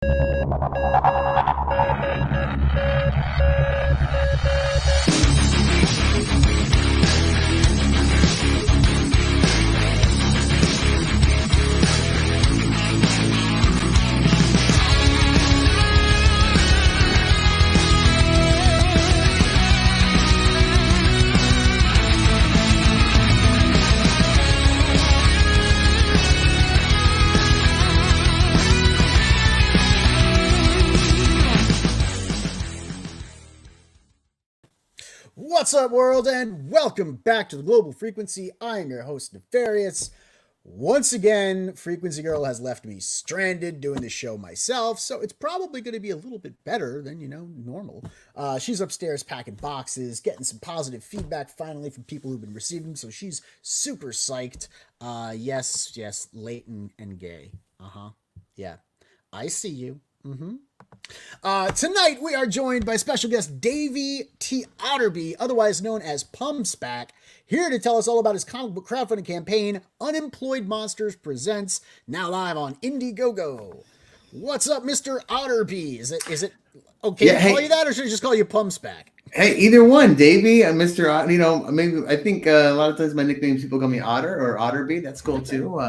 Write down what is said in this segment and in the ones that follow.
What's up, world, and welcome back to the Global Frequency. I am your host, Nefarious. Once again, Frequency Girl has left me stranded doing the show myself, so it's probably going to be a little bit better than, normal. She's upstairs packing boxes, getting some positive feedback finally from people who've been receiving, so she's super psyched. Yes, Leighton and gay. Yeah, I see you. Tonight we are joined by special guest Davy T Otterby, otherwise known as Pum Spak, here to tell us all about his comic book crowdfunding campaign, Unemployed Monsters Presents, now live on Indiegogo. What's up, Mr. Otterby? Is it okay to call you that, or should I just call you Pum Spak? Hey, either one, Davy. I'm Mr. Maybe I think a lot of times my nicknames people call me Otter or Otterby. That's cool too.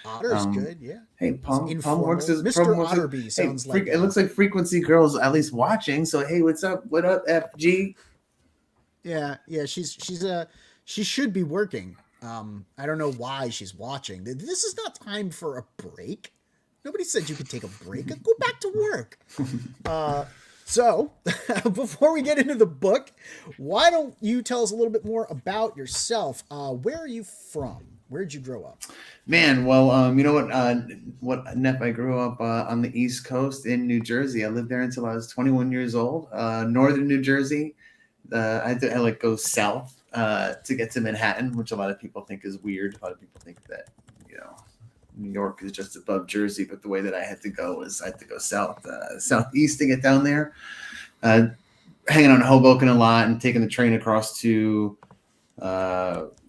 Otter's good, yeah. Hey, Pum works as Mr. Otterby sounds like. It looks like Frequency Girl's at least watching. So hey, what's up? What up, FG? Yeah. She should be working. I don't know why she's watching. This is not time for a break. Nobody said you could take a break. Go back to work. So, before we get into the book, why don't you tell us a little bit more about yourself? Where are you from? Where did you grow up? Man, well, you know what, Neff, I grew up on the East Coast in New Jersey. I lived there until I was 21 years old. Northern New Jersey. I had to go south to get to Manhattan, which a lot of people think is weird. A lot of people think that, New York is just above Jersey, but the way that I had to go was I had to go southeast to get down there. Hanging on Hoboken a lot and taking the train across to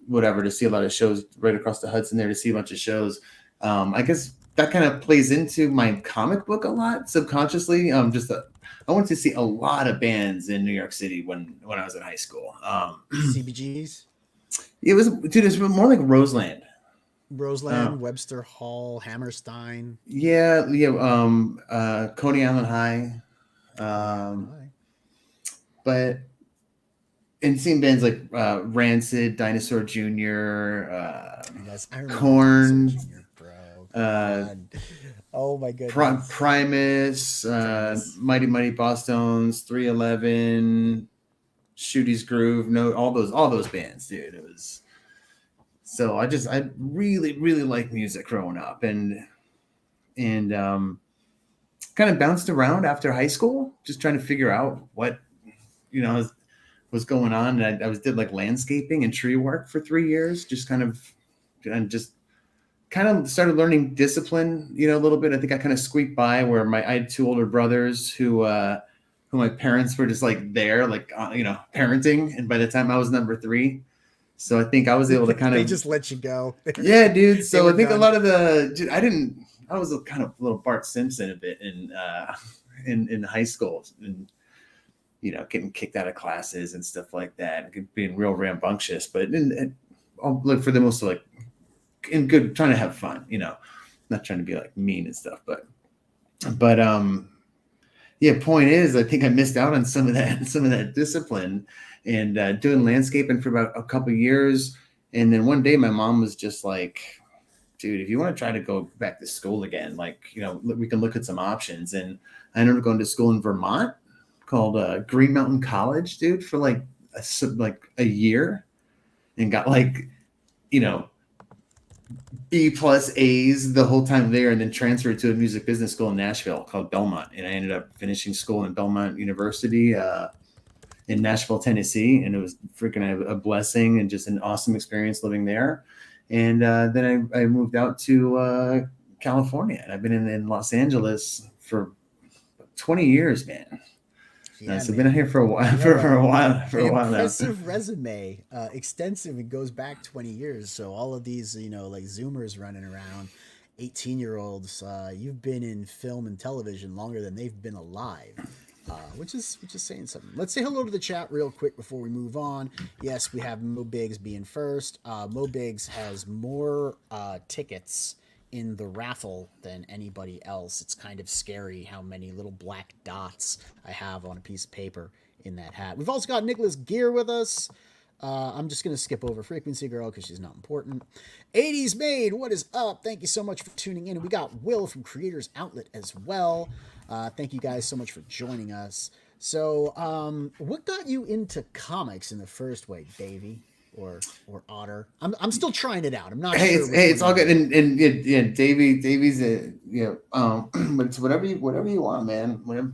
whatever to see a lot of shows right across the Hudson there to see a bunch of shows. I guess that kind of plays into my comic book a lot subconsciously. I went to see a lot of bands in New York City when I was in high school. CBGBs? It was more like Roseland. Webster Hall, Hammerstein. Yeah. Coney Island High. But and seeing bands like Rancid, Dinosaur Jr., Korn, oh my goodness, Primus, Mighty Mighty Boss Tones, 311, Shooty's Groove, all those bands, dude. It was. So I really, really liked music growing up and kind of bounced around after high school, just trying to figure out what, was going on. And I did like landscaping and tree work for 3 years, just kind of started learning discipline, a little bit. I think I kind of squeaked by where I had two older brothers who my parents were just like there, parenting. And by the time I was number 3, so I think I was able to kind of. They just let you go. Yeah, dude. So I think done. A lot of I was a kind of little Bart Simpson a bit in high school, and getting kicked out of classes and stuff like that, being real rambunctious. But for the most in good, trying to have fun. Not trying to be mean and stuff, but yeah. Point is, I think I missed out on some of that discipline. And doing landscaping for about a couple of years. And then one day my mom was just like, dude, if you want to try to go back to school again, we can look at some options. And I ended up going to school in Vermont called Green Mountain College, dude, for a year, and got B+ A's the whole time there, and then transferred to a music business school in Nashville called Belmont. And I ended up finishing school in Belmont University, in Nashville, Tennessee, and it was freaking a blessing and just an awesome experience living there. And then I moved out to California, and I've been in Los Angeles for 20 years, man. Yeah, so I've been out here for a while, for a while now. Impressive resume, extensive. It goes back 20 years. So all of these, Zoomers running around, 18-year-olds, you've been in film and television longer than they've been alive. Which is saying something. Let's say hello to the chat real quick before we move on. Yes, we have Mo Biggs being first. Mo Biggs has more tickets in the raffle than anybody else. It's kind of scary how many little black dots I have on a piece of paper in that hat. We've also got Nicholas Gear with us. I'm just going to skip over Frequency Girl because she's not important. 80s Made, what is up? Thank you so much for tuning in. And we got Will from Creators Outlet as well. Thank you guys so much for joining us. So, what got you into comics in the first way, Davy or Otter? I'm still trying it out. I'm not sure. It's all good. And yeah, Davy's but it's whatever you want, man. Whatever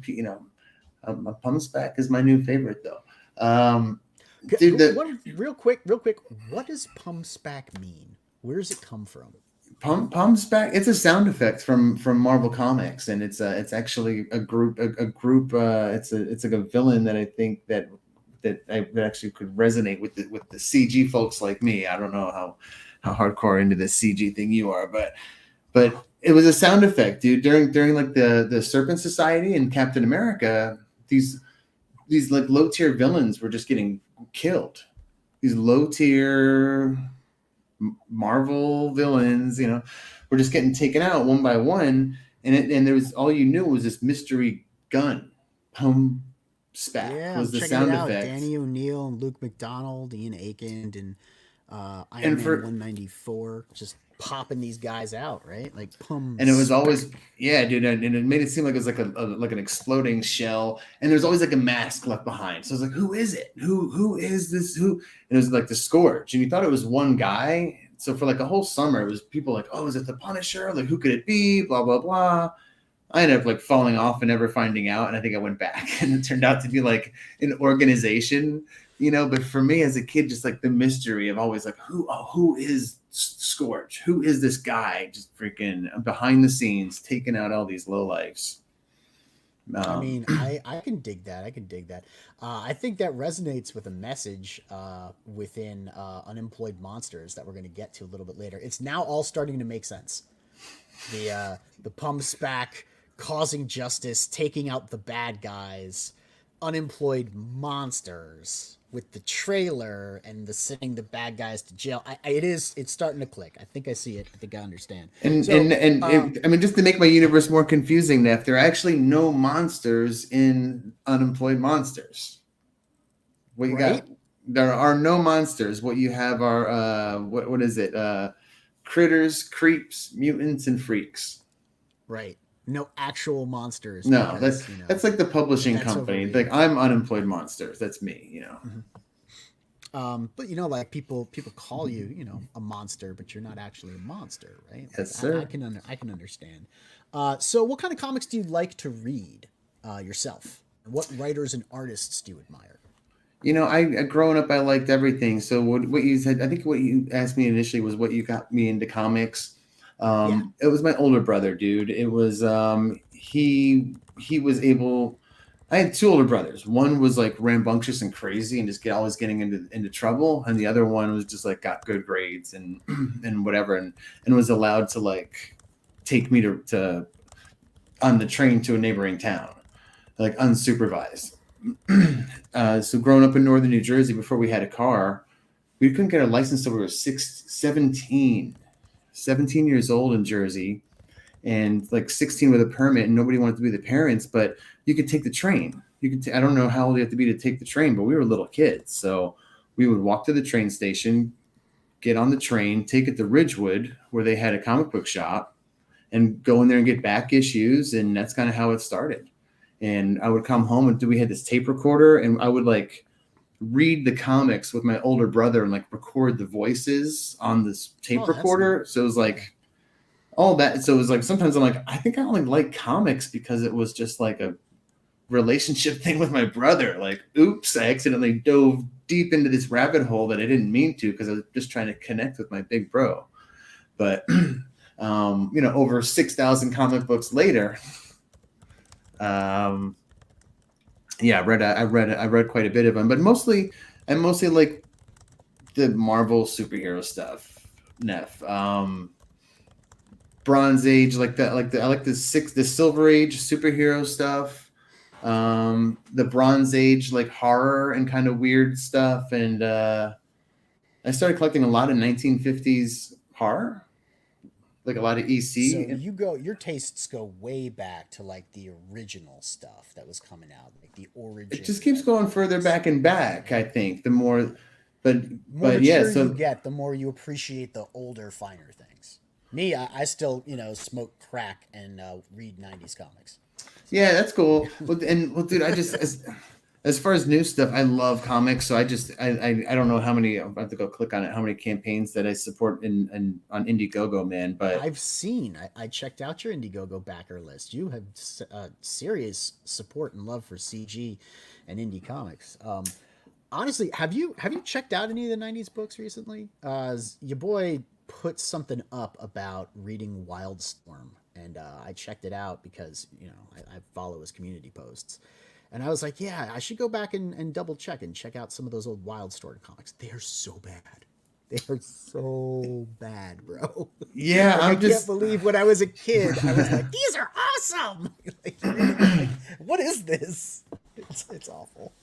a Pum Spak is my new favorite though. Dude, real quick, what does Pum Spak mean? Where does it come from? Pum Spak, it's a sound effect from Marvel Comics, and it's actually a group. It's like a villain that I think that actually could resonate with the CG folks like me. I don't know how hardcore into this CG thing you are, but it was a sound effect, dude. During like the Serpent Society and Captain America, these like low tier villains were just getting killed. These low tier Marvel villains, were just getting taken out one by one, and there was all you knew was this mystery gun. Pum Spak was the sound effect. Danny O'Neill and Luke McDonald, Ian Aiken, and Iron Man 194, just popping these guys out, right? Like Pum. And it was always, dude, and it made it seem like it was like like an exploding shell, and there's always like a mask left behind. So I was like, who is it? Who is this? Who? And it was like the Scourge, and you thought it was one guy. So for like a whole summer, it was people like, oh, is it the Punisher? Like, who could it be? Blah blah blah. I ended up like falling off and never finding out, and I think I went back, and it turned out to be like an organization, But for me as a kid, just like the mystery of always like, who is Scourge? Who is this guy just freaking behind the scenes taking out all these lowlifes? I mean, I can dig that. I think that resonates with a message within Unemployed Monsters that we're going to get to a little bit later. It's now all starting to make sense. The Pum Spak causing justice, taking out the bad guys, Unemployed Monsters with the trailer and the sending the bad guys to jail. It's starting to click. I think I see it. I think I understand. I mean, just to make my universe more confusing, Neff, there are actually no monsters in Unemployed Monsters. What you got? There are no monsters. What you have are what is it? Critters, creeps, mutants, and freaks. Right. No actual monsters. No, because, that's like the publishing company. Like, I'm Unemployed Monsters. That's me, Mm-hmm. But like people call you, a monster, but you're not actually a monster, right? Like, yes, sir. I can understand. So what kind of comics do you like to read yourself? What writers and artists do you admire? I growing up, I liked everything. So what you said, I think what you asked me initially was what you got me into comics. It was my older brother, dude. It was he was able. I had two older brothers. One was like rambunctious and crazy and just always getting into trouble, and the other one was just like got good grades and and whatever, and was allowed to like take me to on the train to a neighboring town, like unsupervised. So growing up in northern New Jersey, before we had a car, we couldn't get a license until we were 17 years old in Jersey, and like 16 with a permit, and nobody wanted to be the parents, but you could take the train. I don't know how old you have to be to take the train, but we were little kids. So we would walk to the train station, get on the train, take it to Ridgewood, where they had a comic book shop, and go in there and get back issues. And that's kind of how it started. And I would come home and we had this tape recorder, and I would like read the comics with my older brother and like record the voices on this tape recorder. Nice. So it was like all that. So it was like, sometimes I'm like, I think I only like comics because it was just like a relationship thing with my brother. Like, oops, I accidentally dove deep into this rabbit hole that I didn't mean to, because I was just trying to connect with my big bro. But, over 6,000 comic books later, I read quite a bit of them, but mostly like the Marvel superhero stuff, Neff. Bronze Age, I like the Silver Age superhero stuff, the Bronze Age like horror and kind of weird stuff, and I started collecting a lot of 1950s horror, like a lot of So EC. your tastes go way back to like the original stuff that was coming out, like the It origin just keeps of going further comics. back and back. I think the more, but More but yeah, mature you so get, the more you appreciate the older, finer things. Me, I still, smoke crack and read 90s comics. So, yeah, that's cool. Well, dude, as far as new stuff, I love comics. So I don't know how many. I have to go click on it. How many campaigns that I support in on Indiegogo, man? But I've seen, I checked out your Indiegogo backer list. You have serious support and love for CG and indie comics. Honestly, have you checked out any of the 90s books recently? Your boy put something up about reading Wildstorm, and I checked it out because I follow his community posts, and I was like, yeah, I should go back and double check and check out some of those old Wildstorm comics. They are so bad. They are so bad, bro. yeah, Like, I I'm can't just believe when I was a kid, I was like, these are awesome. Like, reading them, like, what is this? It's awful.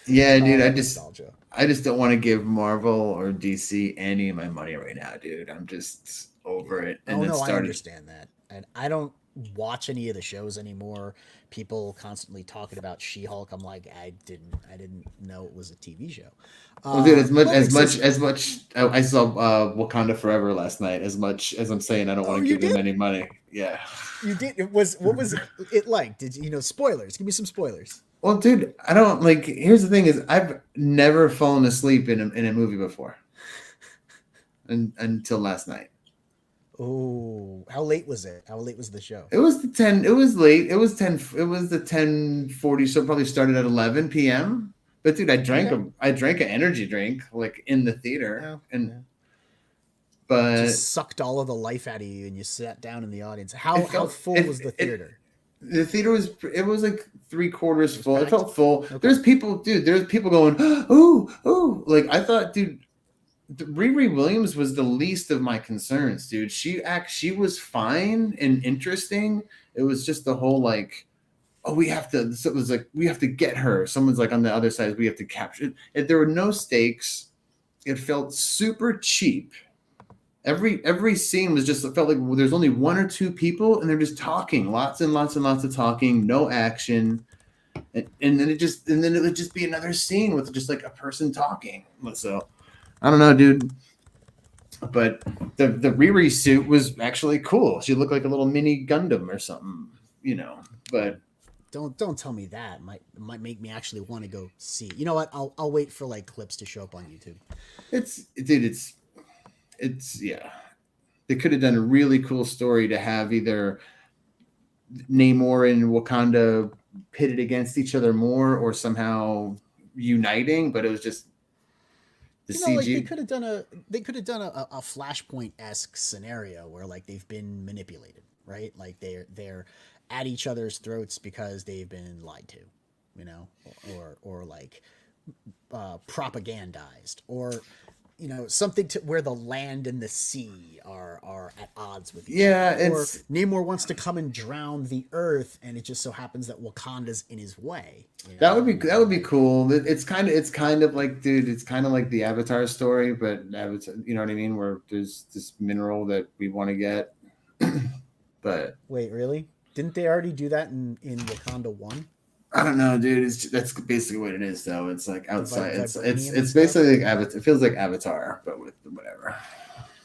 yeah, dude. The nostalgia. I just don't want to give Marvel or DC any of my money right now, dude. I'm just over Yeah. it. And Oh then no, I started. understand that, and I don't watch any of the shows anymore. People constantly talking about She-Hulk. I'm like, I didn't know it was a TV show. Well, dude, What makes this? as much, I saw Wakanda Forever last night. As much as I'm saying, I don't want Oh, to you give them did? any money. Yeah. You did? It was what was it like? Did you know spoilers? Give me some spoilers. Well, dude, I don't like. Here's the thing: is I've never fallen asleep in a movie before, until last night. Oh, how late was it? How late was the show? It was the 10. It was late. It was 10. It was the 10:40. So it probably started at 11 p.m. But dude, Okay. I drank an energy drink like in the theater, Yeah. and Yeah. but Just sucked all of the life out of you, and you sat down in the audience. it How felt full was the it theater? the theater was it was like three quarters It was full. It packed. felt full. Okay. There's people going, ooh, ooh. Like I thought, dude, Riri Williams was the least of my concerns, dude. She was fine and interesting. It was just the whole like, oh, we have to. So it was like we have to get her. Someone's like on the other side. We have to capture it. If there were no stakes, it felt super cheap. Every scene was just, it felt like there's only one or two people and they're just talking, lots and lots and lots of talking, no action, and then it would just be another scene with just like a person talking. So I don't know, dude. But the Riri suit was actually cool. She looked like a little mini Gundam or something, you know. But Don't tell me that. It might make me actually want to go see. You know what? I'll wait for like clips to show up on YouTube. it's yeah. They could have done a really cool story to have either Namor and Wakanda pitted against each other more, or somehow uniting. But it was just the Like CG. they could have done a Flashpoint esque scenario where like they've been manipulated, right? Like they're at each other's throats because they've been lied to, or like propagandized, or something to where the land and the sea are at odds with each Yeah, other, or Namor wants to come and drown the earth, and it just so happens that Wakanda's in his way. that would And be like, cool. It's kind of like, dude, it's kind of like the Avatar story, but Avatar, you know what I mean, where there's this mineral that we want to get. But wait, really? Didn't they already do that in Wakanda 1? I don't know, dude. That's basically what it is, though. It's like The outside. vibranium and It's stuff. basically like Avatar. It feels like Avatar, but with whatever.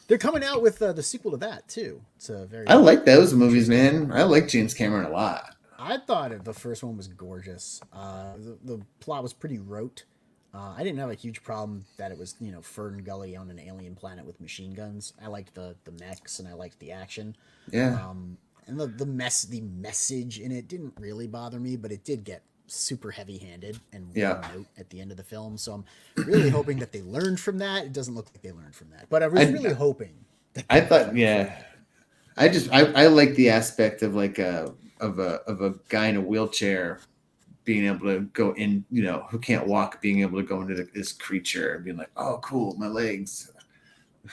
They're coming out with the sequel to that too. It's a I very like those movies, interesting man. I film. like James Cameron a lot. I thought the first one was gorgeous. The plot was pretty rote. I didn't have a huge problem that it was Fern Gully on an alien planet with machine guns. I liked the mechs and I liked the action. Yeah, And the message in it didn't really bother me, but it did get super heavy-handed and one yeah. note at the end of the film. So I'm really hoping that they learned from that. It doesn't look like they learned from that, but I was really I hoping that I they thought, learned from yeah. that. I like the aspect of like of a guy in a wheelchair being able to go in, who can't walk, being able to go into this creature and being like, oh, cool, my legs.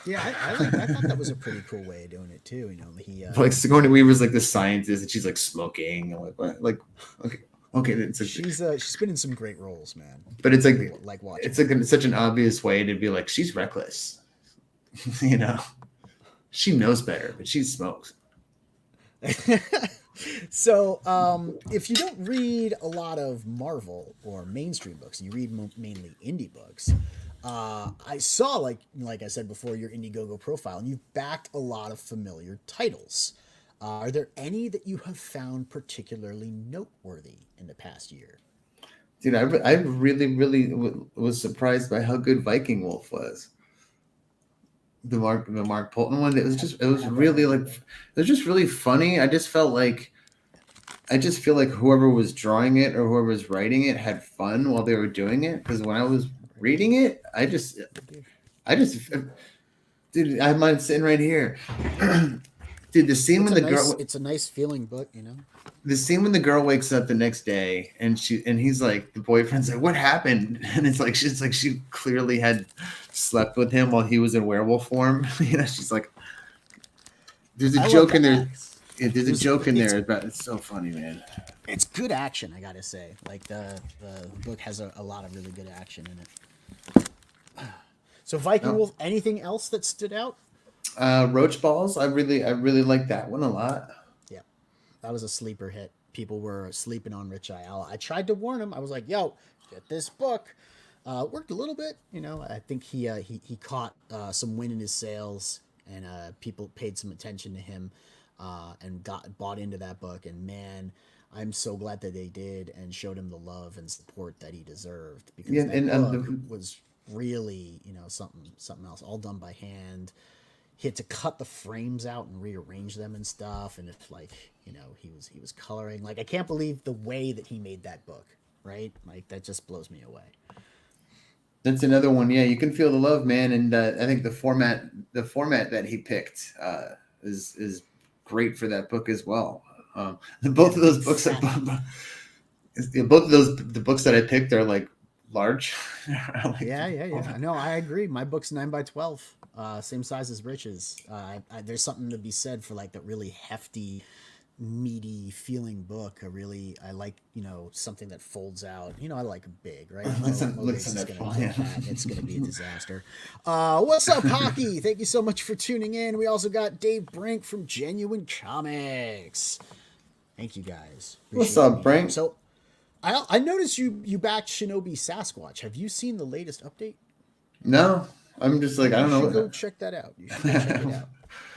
Yeah, I thought that was a pretty cool way of doing it too. You know, he Like Sigourney Weaver's like the scientist, and she's like smoking. I'm like, what? Like, okay, okay. It's like, she's been in some great roles, man. but I really like watching. it's like such an obvious way to be like, she's reckless. You know, she knows better, but she smokes. So, if you don't read a lot of Marvel or mainstream books, you read mainly indie books. I saw, like I said before, your Indiegogo profile, and you've backed a lot of familiar titles. Are there any that you have found particularly noteworthy in the past year? Dude, I really, really was surprised by how good Viking Wolf was. The Mark Polton one. It was really like, it was just really funny. I just feel like whoever was drawing it or whoever was writing it had fun while they were doing it. Because when I was reading it, I just, dude, I have mine sitting right here. Dude, It's a nice feeling book, you know. the scene when the girl wakes up the next day and he's like, the boyfriend's like, what happened? And she's like, she clearly had slept with him while he was in werewolf form. You know, she's like, there's a I love joke in that. there. Yeah, there's a joke in there about, it's so funny, man. It's good action, I gotta say. Like the book has a lot of really good action in it. So Viking No. Wolf, anything else that stood out? Roach balls. I really like that one a lot. Yeah, that was a sleeper hit. People were sleeping on Rich Ayala. I tried to warn him. I was like, "Yo, get this book." Worked a little bit, you know. I think he caught some wind in his sails, and people paid some attention to him, and got bought into that book. And man, I'm so glad that they did and showed him the love and support that he deserved, because Yeah, that and book was really, you know, something else, all done by hand. He had to cut the frames out and rearrange them and stuff, and if, like, you know, he was coloring, like, I can't believe the way that he made that book, right? Like, that just blows me away. that's another one. Yeah, you can feel the love, man. And I think the format that he picked is great for that book as well. Both Yeah, of those books, fat. both of those the books that I picked are like large. Like, Yeah. No, I agree. My book's 9 by 12, same size as Rich's. There's something to be said for, like, the really hefty, meaty feeling book. I like, you know, something that folds out. You know, I like big, right? listen Mobius is that gonna fun. take that. It's gonna be a disaster. What's up, Hockey? Thank you so much for tuning in. We also got Dave Brink from Genuine Comics. Thank you guys. What's Appreciate you up, being here. Brink? So I noticed you backed Shinobi Sasquatch. Have you seen the latest update? No, I'm just like, I You don't should go know. check that out. You should go check it out.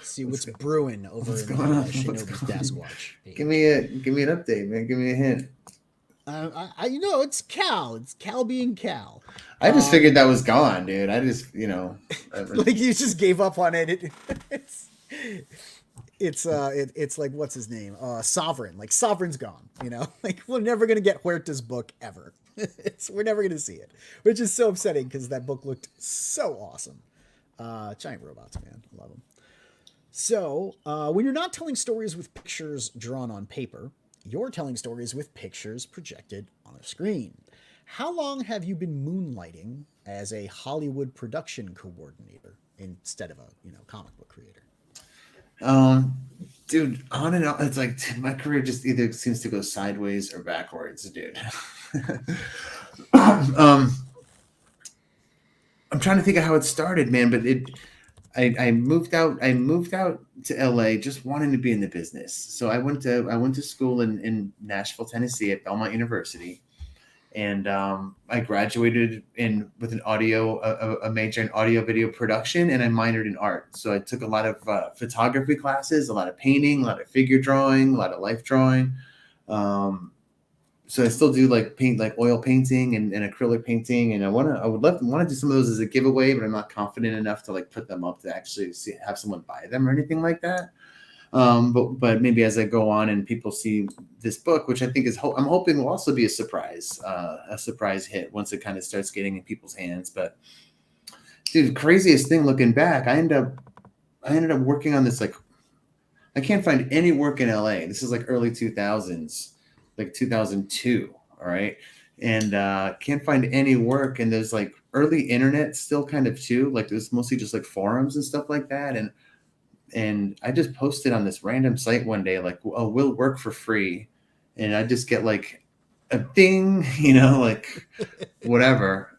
See what's brewing over What's in going on? the Shinobi Sasquatch page. Give me an update, man. Give me a hint. You know, it's Cal. It's Cal being Cal. I just figured that was gone, dude. I just, Like, you just gave up on it. It's it's like, what's his name? Sovereign. Like, Sovereign's gone. You know, like, we're never gonna get Huerta's book ever. We're never gonna see it, which is so upsetting because that book looked so awesome. Giant robots, man, love them. So, when you're not telling stories with pictures drawn on paper, you're telling stories with pictures projected on a screen. How long have you been moonlighting as a Hollywood production coordinator instead of a, you know, comic book creator? um, dude, on and on. It's like, dude, my career just either seems to go sideways or backwards, dude. um, I'm trying to think of how it started, man. But I moved out. I moved out to LA just wanting to be in the business. So I went to school in Nashville, Tennessee at Belmont University, and I graduated in with an a major in audio video production, and I minored in art. So I took a lot of photography classes, a lot of painting, a lot of figure drawing, a lot of life drawing. So I still do like paint, like oil painting and acrylic painting, and I would want to do some of those as a giveaway, but I'm not confident enough to like put them up to actually have someone buy them or anything like that. But maybe as I go on and people see this book, which I think I'm hoping will also be a surprise hit once it kind of starts getting in people's hands. But dude, craziest thing looking back, I ended up working on this, like, I can't find any work in LA. This is like early 2000s, like 2002. All right. and can't find any work. And there's like early internet still kind of too. Like there's mostly just like forums and stuff like that. And I just posted on this random site one day, like, oh, we'll work for free. And I just get like a ding, like whatever.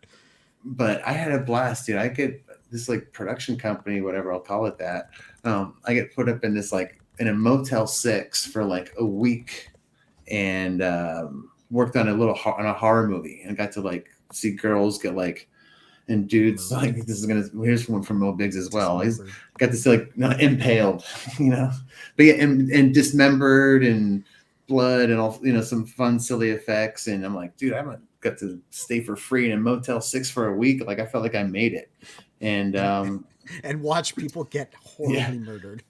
But I had a blast, dude. I get this like production company, whatever I'll call it that. I get put up in this like in a Motel 6 for like a week, and worked on on a horror movie, and got to like see girls get like, and dudes like, here's one from Mo Biggs as well. He's got to see like not impaled, but yeah, and dismembered and blood and all, some fun silly effects. And I'm like, dude, I got to stay for free in a Motel 6 for a week. Like I felt like I made it. And and watch people get horribly murdered.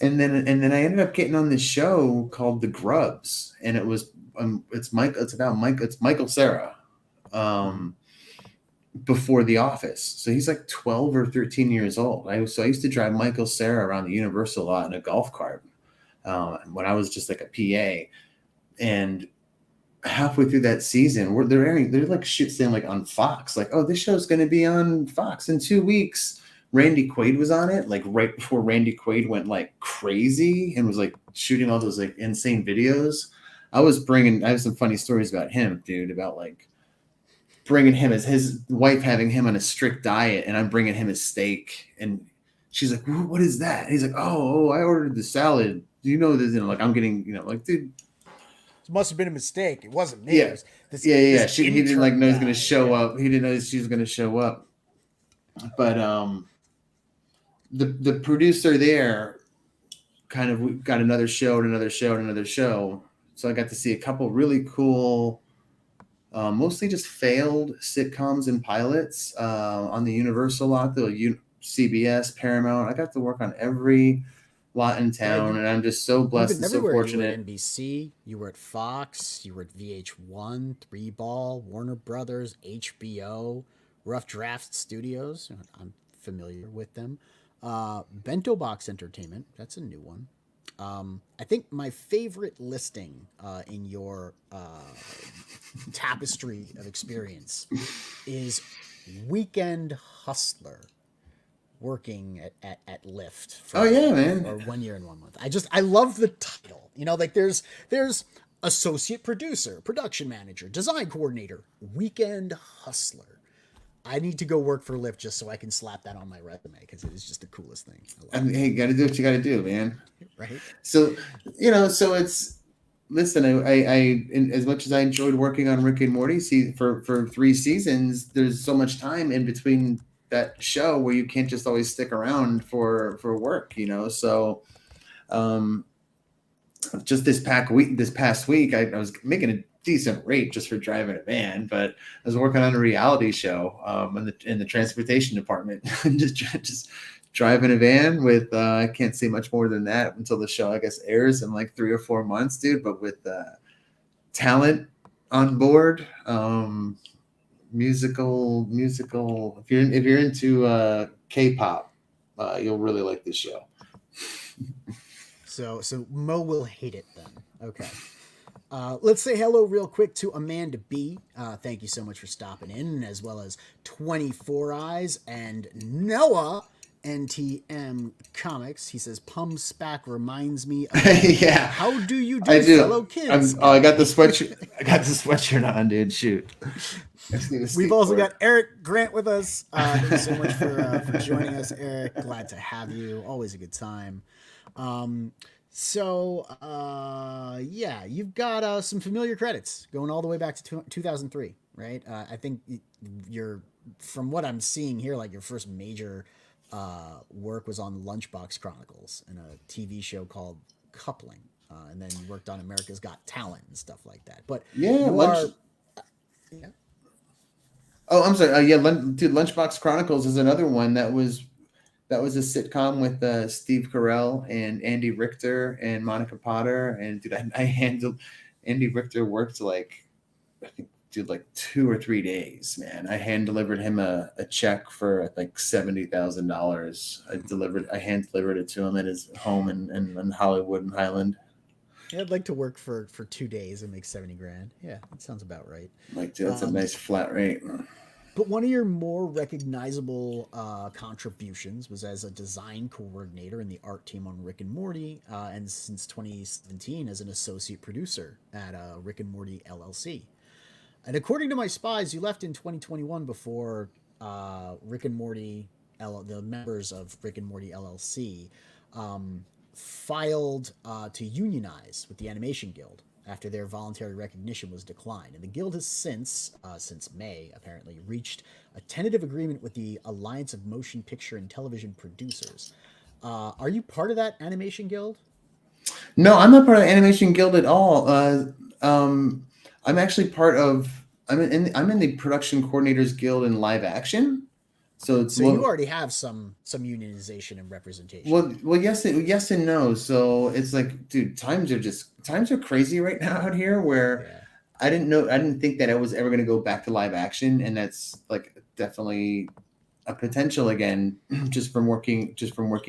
And then I ended up getting on this show called The Grubs, and it was it's Michael Cera, before The Office. So he's like 12 or 13 years old. I used to drive Michael Cera around the Universal lot in a golf cart when I was just like a PA. And halfway through that season, they're like saying like on Fox, like, oh, this show's going to be on Fox in 2 weeks. Randy Quaid was on it, like right before Randy Quaid went like crazy and was like shooting all those like insane videos. I have some funny stories about him, dude, about like bringing him as his wife having him on a strict diet, and I'm bringing him a steak, and she's like, what is that? And he's like, oh, I ordered the salad. Do you know this? Like I'm getting, like, dude, it must have been a mistake. It wasn't me. Yeah. He didn't like know he was going to show up. He didn't know she was going to show up. But the producer there kind of got another show and another show and another show. So I got to see a couple really cool, mostly just failed sitcoms and pilots on the Universal lot, the CBS, Paramount. I got to work on every lot in town, and I'm just so blessed and so fortunate. You were at NBC, you were at Fox, you were at VH1, Three Ball, Warner Brothers, HBO, Rough Draft Studios. I'm familiar with them. Bento Box Entertainment, that's a new one. I think my favorite listing in your tapestry of experience is Weekend Hustler, working at Lyft for, man, or 1 year and 1 month. I love the title. Like there's associate producer, production manager, design coordinator, Weekend Hustler. I need to go work for Lyft just so I can slap that on my resume, because it is just the coolest thing. Hey, you got to do what you got to do, man. Right. So, so it's, listen, I as much as I enjoyed working on Rick and Morty, for 3 seasons, there's so much time in between that show where you can't just always stick around for work, So, just this past week, I was making a decent rate just for driving a van, but I was working on a reality show in the transportation department, just driving a van with I can't say much more than that until the show, I guess, airs in like 3 or 4 months, dude. But with talent on board, musical. If you're into K-pop, you'll really like this show. So Mo will hate it then. Okay. Let's say hello real quick to Amanda B. Thank you so much for stopping in, as well as 24 Eyes and Noah NTM Comics. He says Pum Spak reminds me of yeah. How do you do, fellow kids? I got the sweatshirt. I got the sweatshirt on, dude. Shoot. We've also got Eric Grant with us. Thank you so much for joining us, Eric. Glad to have you. Always a good time. Yeah, you've got some familiar credits going all the way back to 2003, right? I think you're, from what I'm seeing here, like your first major work was on Lunchbox Chronicles and a TV show called Coupling, and then you worked on America's Got Talent and stuff like that. But yeah, yeah. Oh, I'm sorry. Dude, Lunchbox Chronicles is another one that was a sitcom with Steve Carell and Andy Richter and Monica Potter. And dude, I handled Andy Richter worked like, I think, dude, like 2 or 3 days, man. I hand delivered him a check for like $70,000. I hand delivered it to him at his home in Hollywood and Highland. Yeah, I'd like to work for 2 days and make 70 grand. Yeah, that sounds about right. Like, dude, that's a Um, nice flat rate. but one of your more recognizable contributions was as a design coordinator in the art team on Rick and Morty, and since 2017 as an associate producer at Rick and Morty LLC. And according to my spies, you left in 2021 before Rick and Morty, the members of Rick and Morty LLC, um, filed to unionize with the Animation Guild after their voluntary recognition was declined. And the guild has since May, apparently, reached a tentative agreement with the Alliance of Motion Picture and Television Producers. Are you part of that Animation Guild? No, I'm not part of the Animation Guild at all. I'm actually part of. I'm in the Production Coordinators Guild in live action. So it's So you already have some unionization and representation. yes and no. So it's like, dude, times are crazy right now out here. Where Yeah. I didn't think that I was ever going to go back to live action, and that's like definitely a potential again, just from working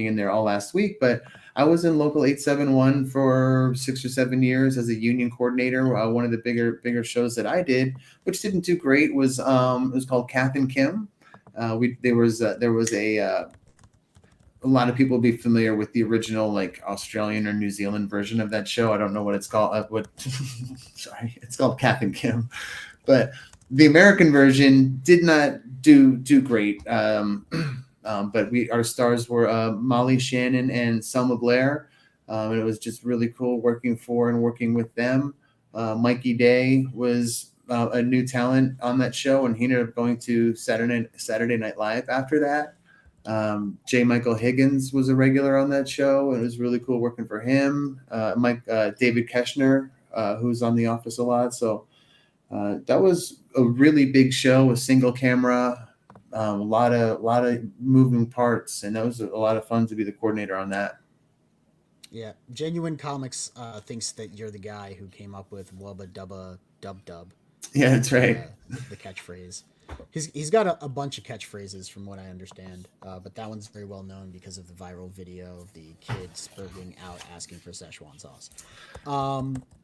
in there all last week. But I was in local 871 for 6 or 7 years as a union coordinator. One of the bigger shows that I did, which didn't do great, was it was called Kath and Kim. We there was a lot of people will be familiar with the original like Australian or New Zealand version of that show. I don't know what it's called. Sorry, it's called Kath and Kim, but the American version did not do great. But our stars were Molly Shannon and Selma Blair. And it was just really cool working with them. Mikey Day was a new talent on that show, and he ended up going to Saturday Night Live after that. J. Michael Higgins was a regular on that show, and it was really cool working for him. David Keschner, who's on The Office a lot. So that was a really big show, a single camera, a lot of moving parts, and that was a lot of fun to be the coordinator on that. Yeah, Genuine Comics thinks that you're the guy who came up with "Wubba Dubba Dub Dub," Yeah, that's the right. uh, the catchphrase. He's got a bunch of catchphrases from what I understand, but that one's very well known because of the viral video of the kid spurting out asking for Szechuan sauce.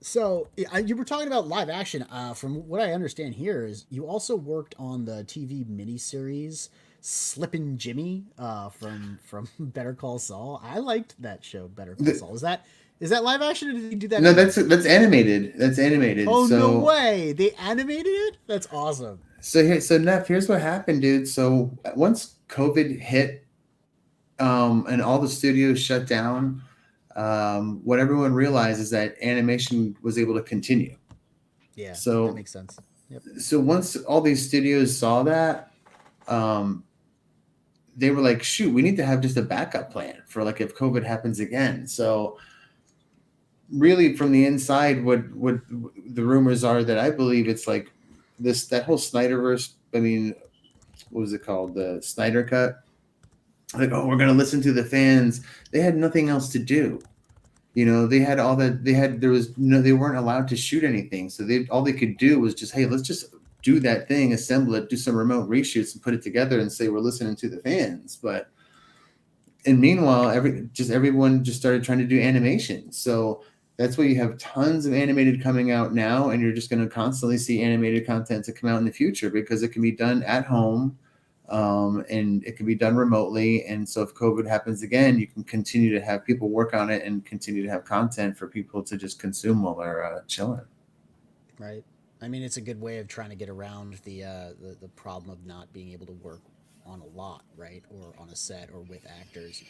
So you were talking about live action. From what I understand here is you also worked on the TV miniseries Slippin' Jimmy from Better Call Saul. I liked that show, Better Call The, Saul. Is that live action or did he do that no, animated? that's animated. That's animated. Oh no So way! They animated it. That's awesome. so Neff, here's what happened, dude. So once COVID hit, and all the studios shut down, what everyone realized is that animation was able to continue. Yeah, that So makes sense. Yep. so once all these studios saw that, um, they were like, shoot, we need to have just a backup plan for like if COVID happens again. So really from the inside, what the rumors are that I believe it's like that whole Snyderverse. I mean, what was it called? The Snyder Cut. Like, oh, we're gonna listen to the fans. They had nothing else to do. They had all that. There was no. They weren't allowed to shoot anything. So all they could do was just, hey, let's just do that thing, assemble it, do some remote reshoots, and put it together, and say we're listening to the fans. But and meanwhile, everyone just started trying to do animation. So that's why you have tons of animated coming out now, and you're just going to constantly see animated content to come out in the future because it can be done at home, and it can be done remotely. And so if COVID happens again, you can continue to have people work on it and continue to have content for people to just consume while they're chilling. Right. I mean, it's a good way of trying to get around the problem of not being able to work on a lot, right, or on a set or with actors.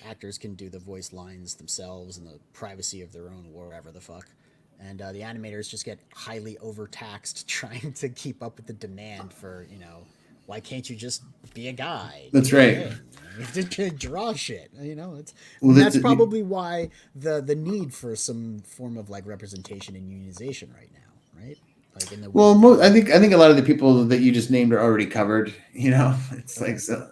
Actors can do the voice lines themselves in the privacy of their own wherever the fuck. And the animators just get highly overtaxed trying to keep up with the demand for, why can't you just be a guy, do That's your right. thing? You have to draw shit, It's Well, that's probably why the need for some form of like representation and unionization right now, right? Like in the wake well, of I think a lot of the people that you just named are already covered. It's like okay,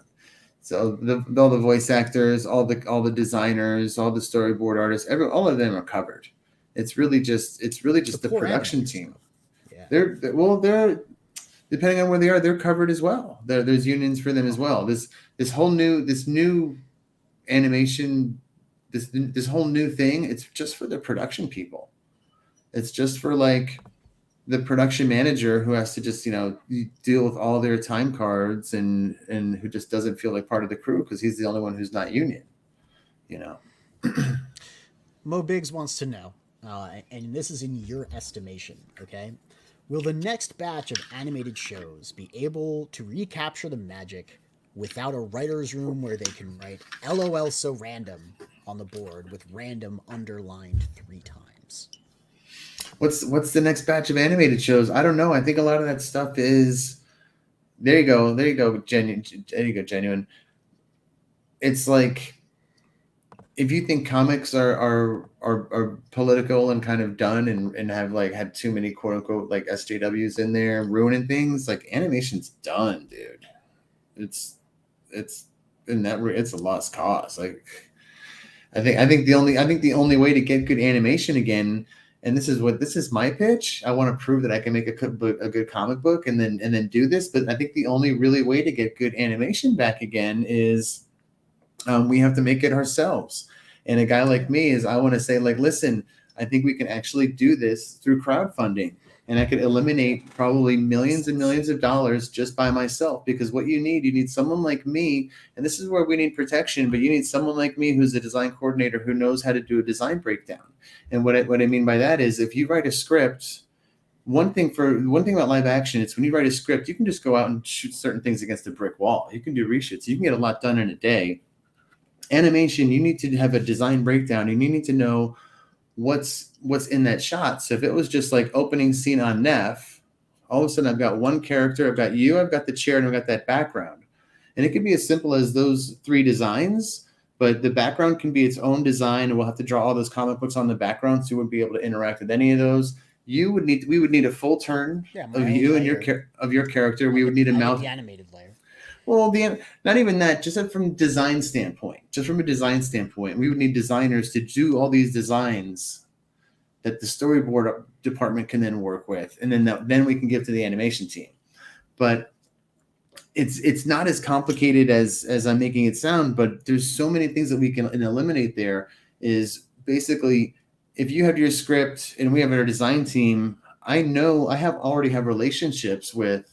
all the voice actors, all the designers, all the storyboard artists, all of them are covered. It's really just the the poor production animators team. though, yeah, They're depending on where they are, they're covered as well. There's unions for them as well. This new animation, this whole new thing, it's just for the production people. It's just for like the production manager who has to just, deal with all their time cards and who just doesn't feel like part of the crew because he's the only one who's not union, you know. Mo Biggs wants to know, and this is in your estimation, okay? Will the next batch of animated shows be able to recapture the magic without a writer's room where they can write LOL so random on the board with random underlined 3 times? What's the next batch of animated shows? I don't know. I think a lot of that stuff is there you go. There you go. Genuine. It's like if you think comics are political and kind of done and have like had too many quote unquote like SJWs in there ruining things, like animation's done, dude. It's in that it's a lost cause. Like I think the only way to get good animation again, and this is my pitch. I want to prove that I can make a good comic book and then do this. But I think the only really way to get good animation back again is we have to make it ourselves. And a guy like me is I want to say like, listen, I think we can actually do this through crowdfunding. And I could eliminate probably millions and millions of dollars just by myself, because what you need someone like me, and this is where we need protection, but you need someone like me who's a design coordinator who knows how to do a design breakdown. And what I mean by that is if you write a script, one thing about live action, it's when you write a script, you can just go out and shoot certain things against a brick wall. You can do reshoots. You can get a lot done in a day. Animation, you need to have a design breakdown and you need to know what's in that shot. So if it was just like opening scene on Neff, all of a sudden I've got one character, I've got you, I've got the chair, and I've got that background. And it could be as simple as those 3 designs, but the background can be its own design, and we'll have to draw all those comic books on the background, so you wouldn't be able to interact with any of those. We would need a full turn of you and your character. We would need a mouth. The animated layer. Well, not even that, just from a design standpoint, we would need designers to do all these designs that the storyboard department can then work with. And then we can give to the animation team. But it's not as complicated as I'm making it sound, but there's so many things that we can eliminate there. Is basically, if you have your script and we have our design team, I already have relationships with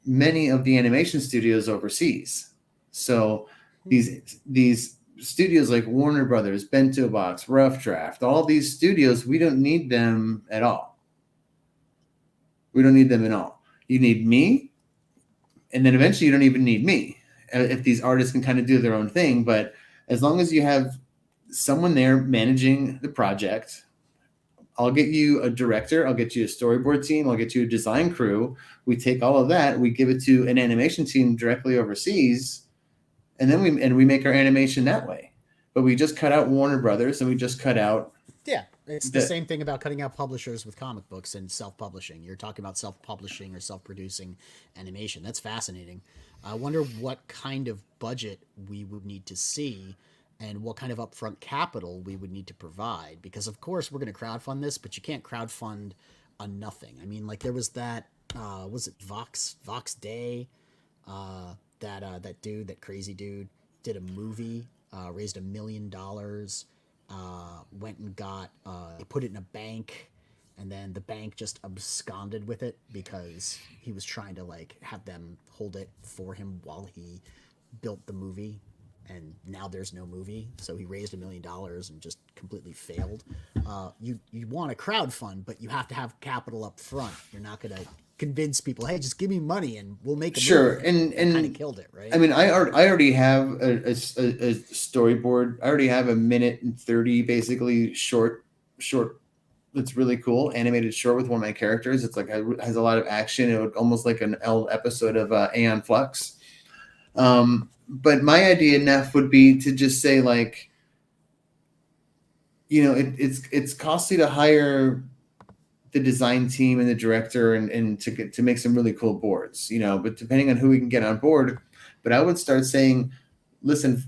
many of the animation studios overseas. So these studios like Warner Brothers, Bento Box, Rough Draft, all these studios, we don't need them at all. We don't need them at all. You need me, and then eventually you don't even need me if these artists can kind of do their own thing. But as long as you have someone there managing the project, I'll get you a director, I'll get you a storyboard team, I'll get you a design crew. We take all of that, we give it to an animation team directly overseas, and then we make our animation that way. But we just cut out Warner Brothers, and we just cut out. Yeah, it's the same thing about cutting out publishers with comic books and self-publishing. You're talking about self-publishing or self-producing animation. That's fascinating. I wonder what kind of budget we would need to see and what kind of upfront capital we would need to provide. Because, of course, we're going to crowdfund this, but you can't crowdfund a nothing. I mean, like, there was that, was it Vox Day? That dude, that crazy dude, did a movie, raised $1 million, went and got, he put it in a bank, and then the bank just absconded with it because he was trying to, like, have them hold it for him while he built the movie. And now there's no movie, so he raised $1 million and just completely failed. You want to crowdfund, but you have to have capital up front. You're not going to convince people, hey, just give me money and we'll make a movie. And kind of killed it, right? I mean, I already have a storyboard. I already have a 1:30 basically short. It's really cool, animated short with one of my characters. It's like it has a lot of action. It would almost like an episode of Aeon Flux. But my idea, Neff, would be to just say, like, it's costly to hire the design team and the director and to make some really cool boards, but depending on who we can get on board. But I would start saying, listen,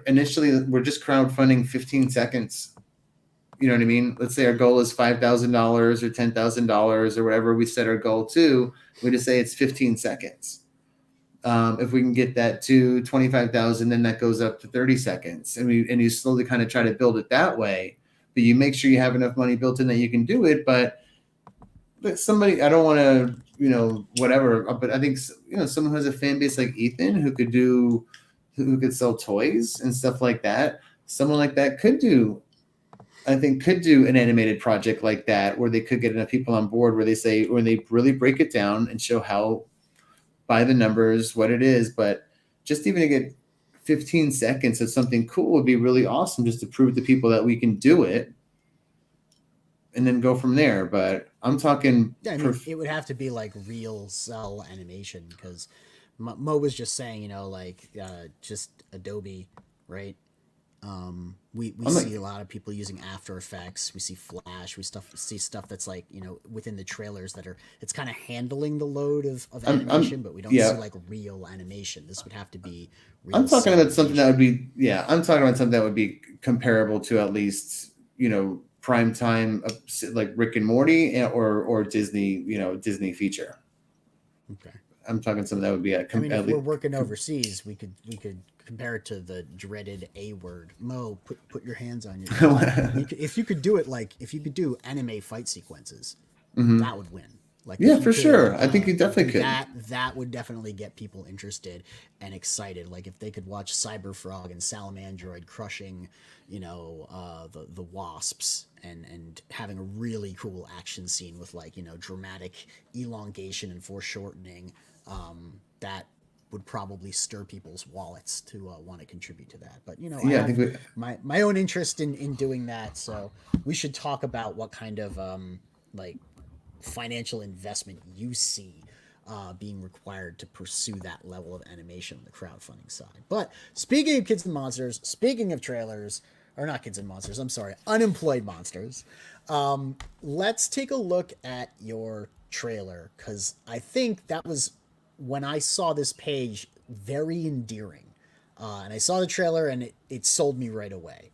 initially we're just crowdfunding 15 seconds. You know what I mean? Let's say our goal is $5,000 or $10,000 or whatever we set our goal to. We just say it's 15 seconds. If we can get that to 25,000, then that goes up to 30 seconds, and you slowly kind of try to build it that way. but you make sure you have enough money built in that you can do it. But somebody, I don't want to, whatever, but I think, someone who has a fan base like Ethan who could sell toys and stuff like that. Someone like that could do an animated project like that, where they could get enough people on board where they really break it down and show how by the numbers what it is. But just even to get 15 seconds of something cool would be really awesome, just to prove to people that we can do it, and then go from there. But I'm talking, it would have to be like real cell animation, because Mo was just saying, just Adobe, right? We see a lot of people using After Effects. We see Flash. We see stuff that's like, within the trailers it's kind of handling the load of animation, but we don't see like real animation. This would have to be real. I'm talking about something that would be, I'm talking about something that would be comparable to at least, prime time, like Rick and Morty or Disney, Disney feature. Okay. I'm talking something that would be if we're working overseas, we could compare it to the dreaded A word. Mo, put your hands on your. If you could do it, like if you could do anime fight sequences, that would win. Like, yeah, for sure. I think you definitely could. That would definitely get people interested and excited. Like if they could watch Cyberfrog and Salamandroid crushing, the wasps and having a really cool action scene with like, dramatic elongation and foreshortening, that would probably stir people's wallets to want to contribute to that. But I think my own interest in doing that. So we should talk about what kind of like financial investment you see being required to pursue that level of animation on the crowdfunding side. But speaking of Kids and Monsters, speaking of trailers, or not Kids and Monsters, I'm sorry, Unemployed Monsters, let's take a look at your trailer, because I think that was, when I saw this page, very endearing. And I saw the trailer and it sold me right away.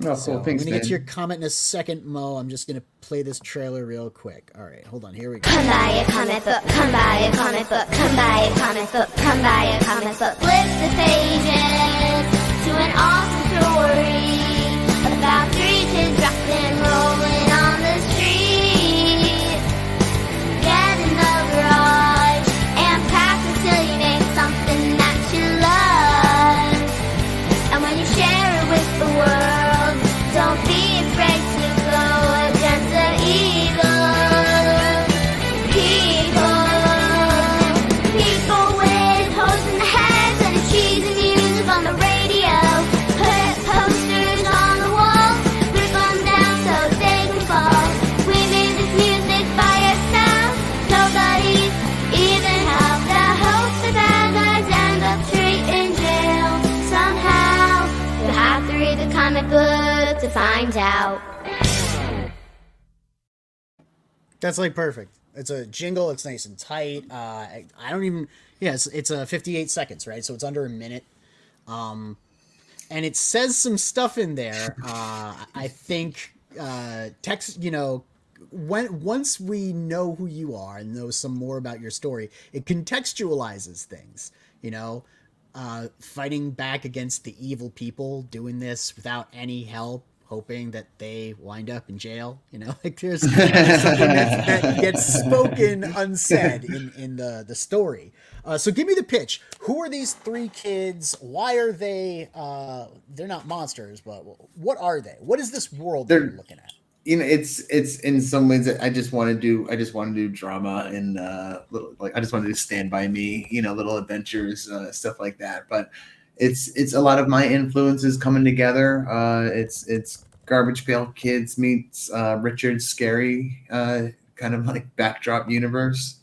Oh, cool. So Thanks, I'm going to get man. to your comment in a second, Mo. I'm just going to play this trailer real quick. All right, hold on. Here we go. Come buy a comic book, come buy a comic book, come buy a comic book, come buy a comic book. Flip the pages to an awesome story about three kids rock and rolling on the street. Get in the garage and practice till you make something that you love. And when you share it with the world, don't be afraid to go against the evil people with holes in the heads and cheesy music on the radio. Put posters on the walls, rip them down so they can fall. We made this music by ourselves, nobody even helped. I hope the bad guys end up straight in jail somehow. You have to read the comic book to find out. That's like perfect. It's a jingle. It's nice and tight. I don't even. Yeah, it's 58 seconds, right? So it's under a minute. And it says some stuff in there. I think text. Once we know who you are and know some more about your story, it contextualizes things. Fighting back against the evil people, doing this without any help, hoping that they wind up in jail. Like there's something that gets spoken unsaid in the story. So give me the pitch. Who are these three kids? Why are they? They're not monsters, but what are they? What is this world that you're looking at? It's in some ways I just want to do drama and I just want to do Stand By Me, little adventures, stuff like that. But it's a lot of my influences coming together. It's Garbage Pail Kids meets Richard's scary kind of like backdrop universe,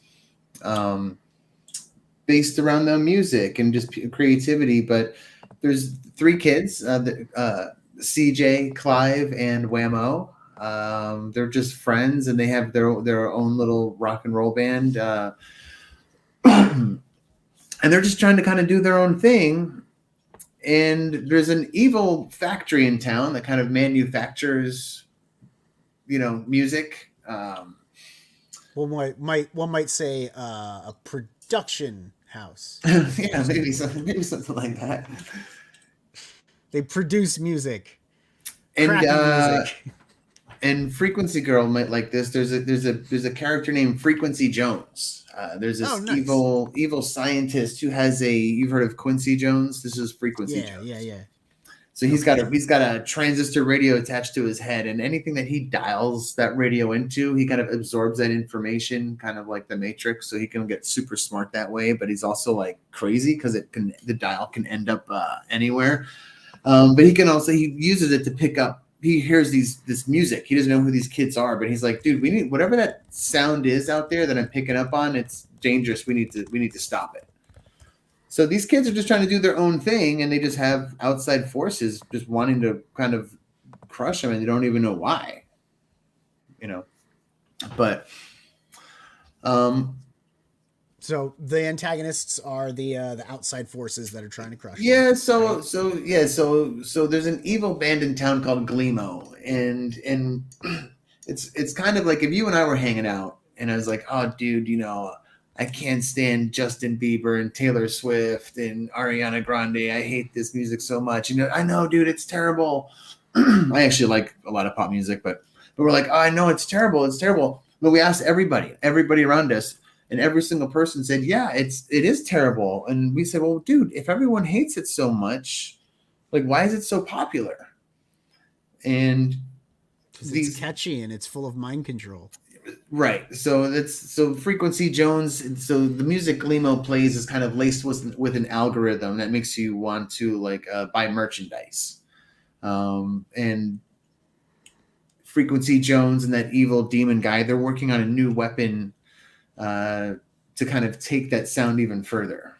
based around the music and just creativity. But there's three kids, CJ, Clive, and Whammo. They're just friends and they have their own little rock and roll band, and they're just trying to kind of do their own thing. And there's an evil factory in town that kind of manufactures, music. One might say a production house. Yeah, maybe something like that. They produce music. And music. And Frequency Girl might like this. There's a character named Frequency Jones. There's this nice. evil scientist who has you've heard of Quincy Jones? This is Frequency Jones. Yeah. So he's got a transistor radio attached to his head, and anything that he dials that radio into, he kind of absorbs that information, kind of like the Matrix. So he can get super smart that way, but he's also like crazy because the dial can end up anywhere. But he uses it to pick up. He hears this music. He doesn't know who these kids are, but he's like, dude, we need whatever that sound is out there that I'm picking up on. It's dangerous. We need to stop it. So these kids are just trying to do their own thing, and they just have outside forces just wanting to kind of crush them, and they don't even know why. But so the antagonists are the outside forces that are trying to crush them. Yeah, so there's an evil band in town called Gleemo, and it's kind of like if you and I were hanging out, and I was like, oh, dude, I can't stand Justin Bieber and Taylor Swift and Ariana Grande. I hate this music so much. I know, dude, it's terrible. I actually like a lot of pop music, but we're like, oh, I know it's terrible. It's terrible. But we asked everybody around us, and every single person said, yeah, it is terrible. And we said, well, dude, if everyone hates it so much, like, why is it so popular? And it's catchy and it's full of mind control. Right. So Frequency Jones. So the music Gleemo plays is kind of laced with an algorithm that makes you want to buy merchandise. And Frequency Jones and that evil demon guy, they're working on a new weapon to kind of take that sound even further.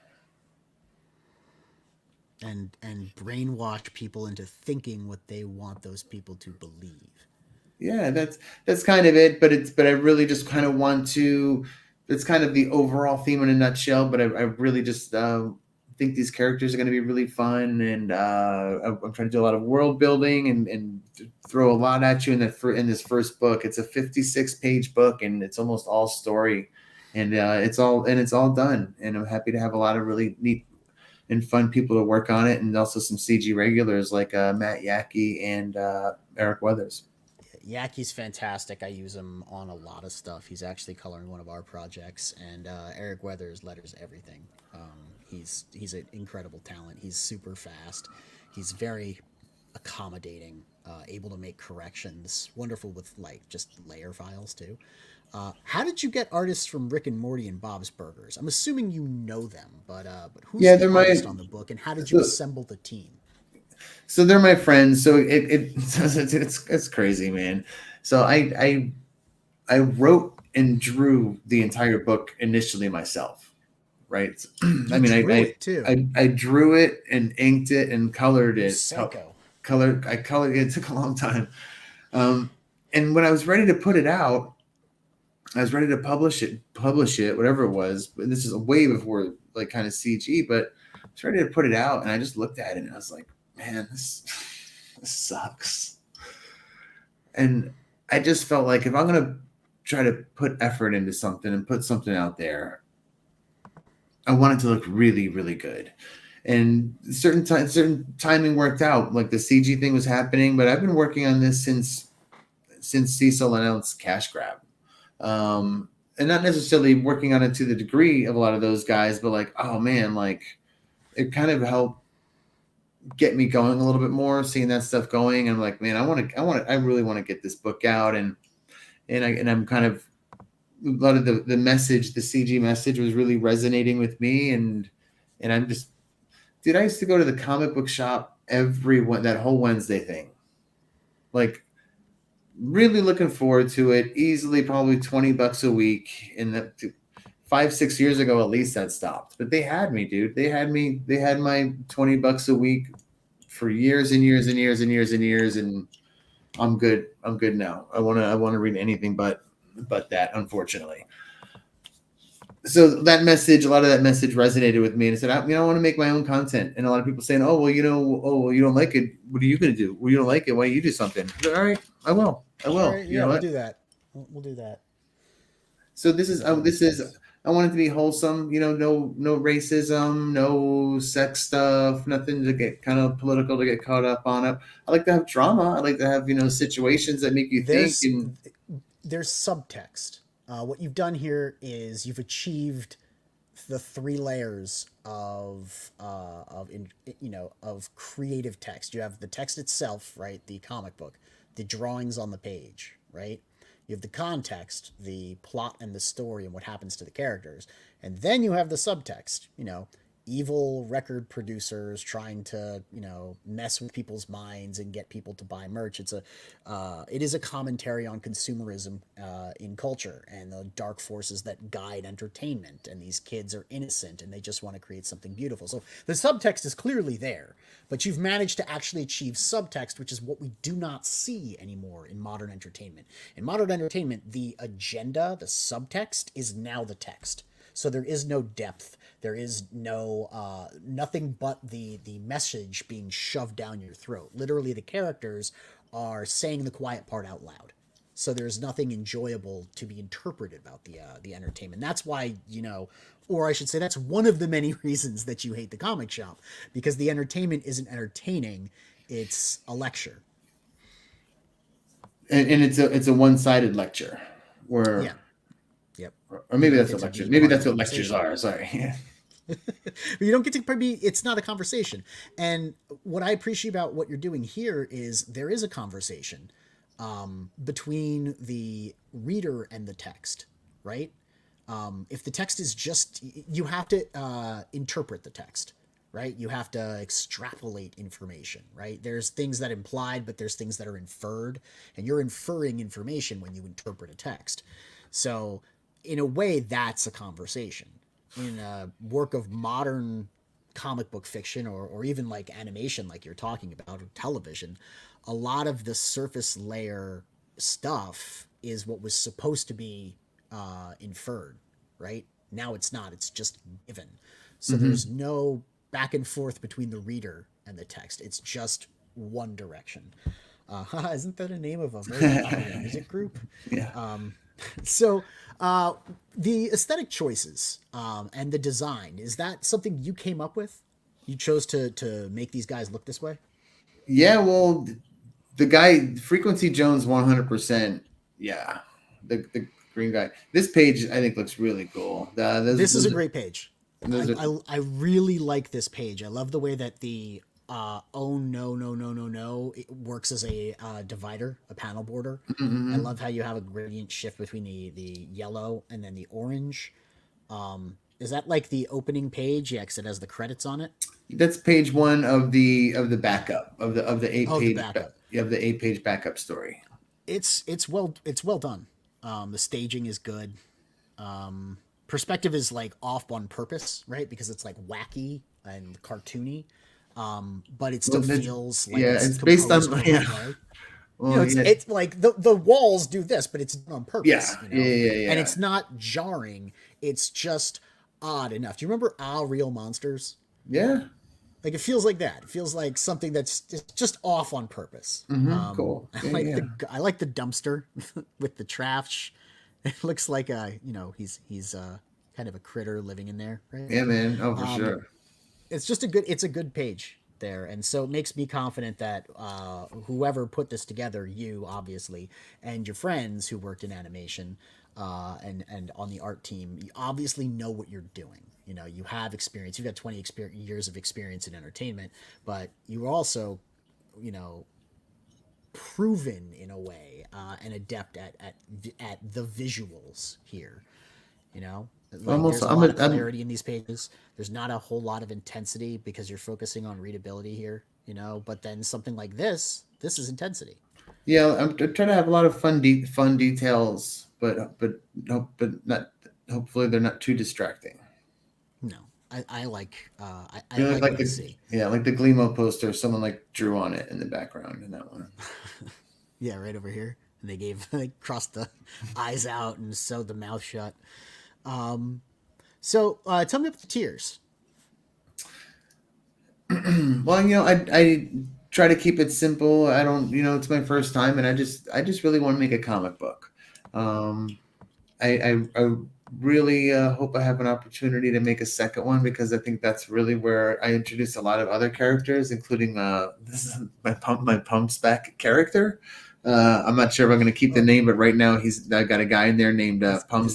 And brainwash people into thinking what they want those people to believe. Yeah, that's kind of it, but I really just kind of want to. It's kind of the overall theme in a nutshell. But I really just think these characters are going to be really fun, and I'm trying to do a lot of world building and throw a lot at you in this first book. It's a 56-page book, and it's almost all story, and it's all done. And I'm happy to have a lot of really neat and fun people to work on it, and also some CG regulars like Matt Yackey and Eric Weathers. Yackey's fantastic. I use him on a lot of stuff. He's actually coloring one of our projects, and Eric Weathers letters everything. He's an incredible talent. He's super fast. He's very accommodating, able to make corrections. Wonderful with just layer files too. How did you get artists from Rick and Morty and Bob's Burgers? I'm assuming you know them, but who's the artist on the book, and how did you assemble the team? So they're my friends. So it's crazy, man. So I wrote and drew the entire book initially myself, right? I drew it and inked it and colored it. Psycho. I colored it. It took a long time. And when I was ready to put it out, I was ready to publish it, whatever it was. But this is way before kind of CG, but I was ready to put it out, and I just looked at it and I was like, man, this sucks. And I just felt like if I'm going to try to put effort into something and put something out there, I want it to look really, really good. And certain timing worked out. Like the CG thing was happening, but I've been working on this since Cecil announced Cash Grab. And not necessarily working on it to the degree of a lot of those guys, but oh man, it kind of helped get me going a little bit more, seeing that stuff going. I'm like, man, I really want to get this book out. And I'm kind of, a lot of the message, the CG message was really resonating with me. And I'm just, dude, I used to go to the comic book shop that whole Wednesday thing. Really looking forward to it. Easily probably $20 a week. And that 5-6 years ago, at least that stopped. But they had me, dude. They had my $20 a week for years and years and years and years and years. And I'm good. I'm good now. I want to read anything but that, unfortunately. So a lot of that message resonated with me, and I said, I want to make my own content. And a lot of people saying, you don't like it. What are you going to do? Well, you don't like it. Why don't you do something? Said, all right, I will. All right, we'll do that. We'll do that. So this is I want it to be wholesome, no racism, no sex stuff, nothing to get kind of political to get caught up on it. I like to have drama. I like to have, situations that make you think. And There's subtext. What you've done here is you've achieved the three layers of creative text. You have the text itself, right? The comic book, the drawings on the page, right? You have the context, the plot and the story and what happens to the characters. And then you have the subtext, evil record producers trying to, mess with people's minds and get people to buy merch. It is a commentary on consumerism in culture and the dark forces that guide entertainment. And these kids are innocent and they just want to create something beautiful. So the subtext is clearly there, but you've managed to actually achieve subtext, which is what we do not see anymore in modern entertainment. In modern entertainment, the agenda, the subtext, is now the text. So there is no depth. There is no nothing but the message being shoved down your throat. Literally, the characters are saying the quiet part out loud. So there's nothing enjoyable to be interpreted about the entertainment. That's why, or I should say, that's one of the many reasons that you hate the comic shop, because the entertainment isn't entertaining; it's a lecture. And it's a one-sided lecture, where. Yeah. Yep. Or maybe that's a lecture. Maybe that's what lectures are. Sorry. Yeah. But you don't get to be, it's not a conversation. And what I appreciate about what you're doing here is there is a conversation between the reader and the text, right? If the text is just, you have to interpret the text, right? You have to extrapolate information, right? There's things that are implied, but there's things that are inferred, and you're inferring information when you interpret a text. So in a way, that's a conversation. In a work of modern comic book fiction or even like animation, like you're talking about, or television, a lot of the surface layer stuff is what was supposed to be inferred, right? Now it's not, it's just given. So there's no back and forth between the reader and the text. It's just one direction. Isn't that a name of a very popular music group? Yeah. So the aesthetic choices and the design, is that something you came up with? You chose to make these guys look this way? Yeah, well, the guy, Frequency Jones, 100%. Yeah, the green guy. This page, I think, looks really cool. This is a great page. I really like this page. I love the way that the oh no, it works as a divider, a panel border. I love how you have a gradient shift between the yellow and then the orange. Is that like the opening page? Yeah, because it has the credits on it. That's page one of the backup of the 8-page backup. Of the 8-page backup story. It's well done. The staging is good. Perspective is like off on purpose, right? Because it's like wacky and cartoony. But it still feels like it's based on Well, it's like the walls do this, but it's on purpose. Yeah. And it's not jarring. It's just odd enough. Do you remember Real Monsters? Yeah. Like it feels like that. It feels like something that's just off on purpose. Cool. I like the dumpster with the trash. It looks like he's kind of a critter living in there, right? Yeah, man. Oh, for sure. It's just a good page there, and so it makes me confident that whoever put this together, you obviously, and your friends who worked in animation and on the art team, you obviously know what you're doing. You have experience. You've got 20 years of experience in entertainment, but you're also, proven in a way and adept at the visuals here. There's a lot of clarity in these pages. There's not a whole lot of intensity because you're focusing on readability here, but then something like this is intensity. Yeah, I'm trying to have a lot of fun details, but not. Hopefully, they're not too distracting. No, I like like the see. Yeah, like the Gleamo poster. Someone like drew on it in the background in that one. Yeah, right over here, and they crossed the eyes out and sewed the mouth shut. So tell me about the tiers. Well, I try to keep it simple. I don't, it's my first time, and I just really want to make a comic book. I really hope I have an opportunity to make a second one, because I think that's really where I introduced a lot of other characters, including this is my Pum Spak character. I'm not sure if I'm going to keep the name, but right now I got a guy in there named Pum.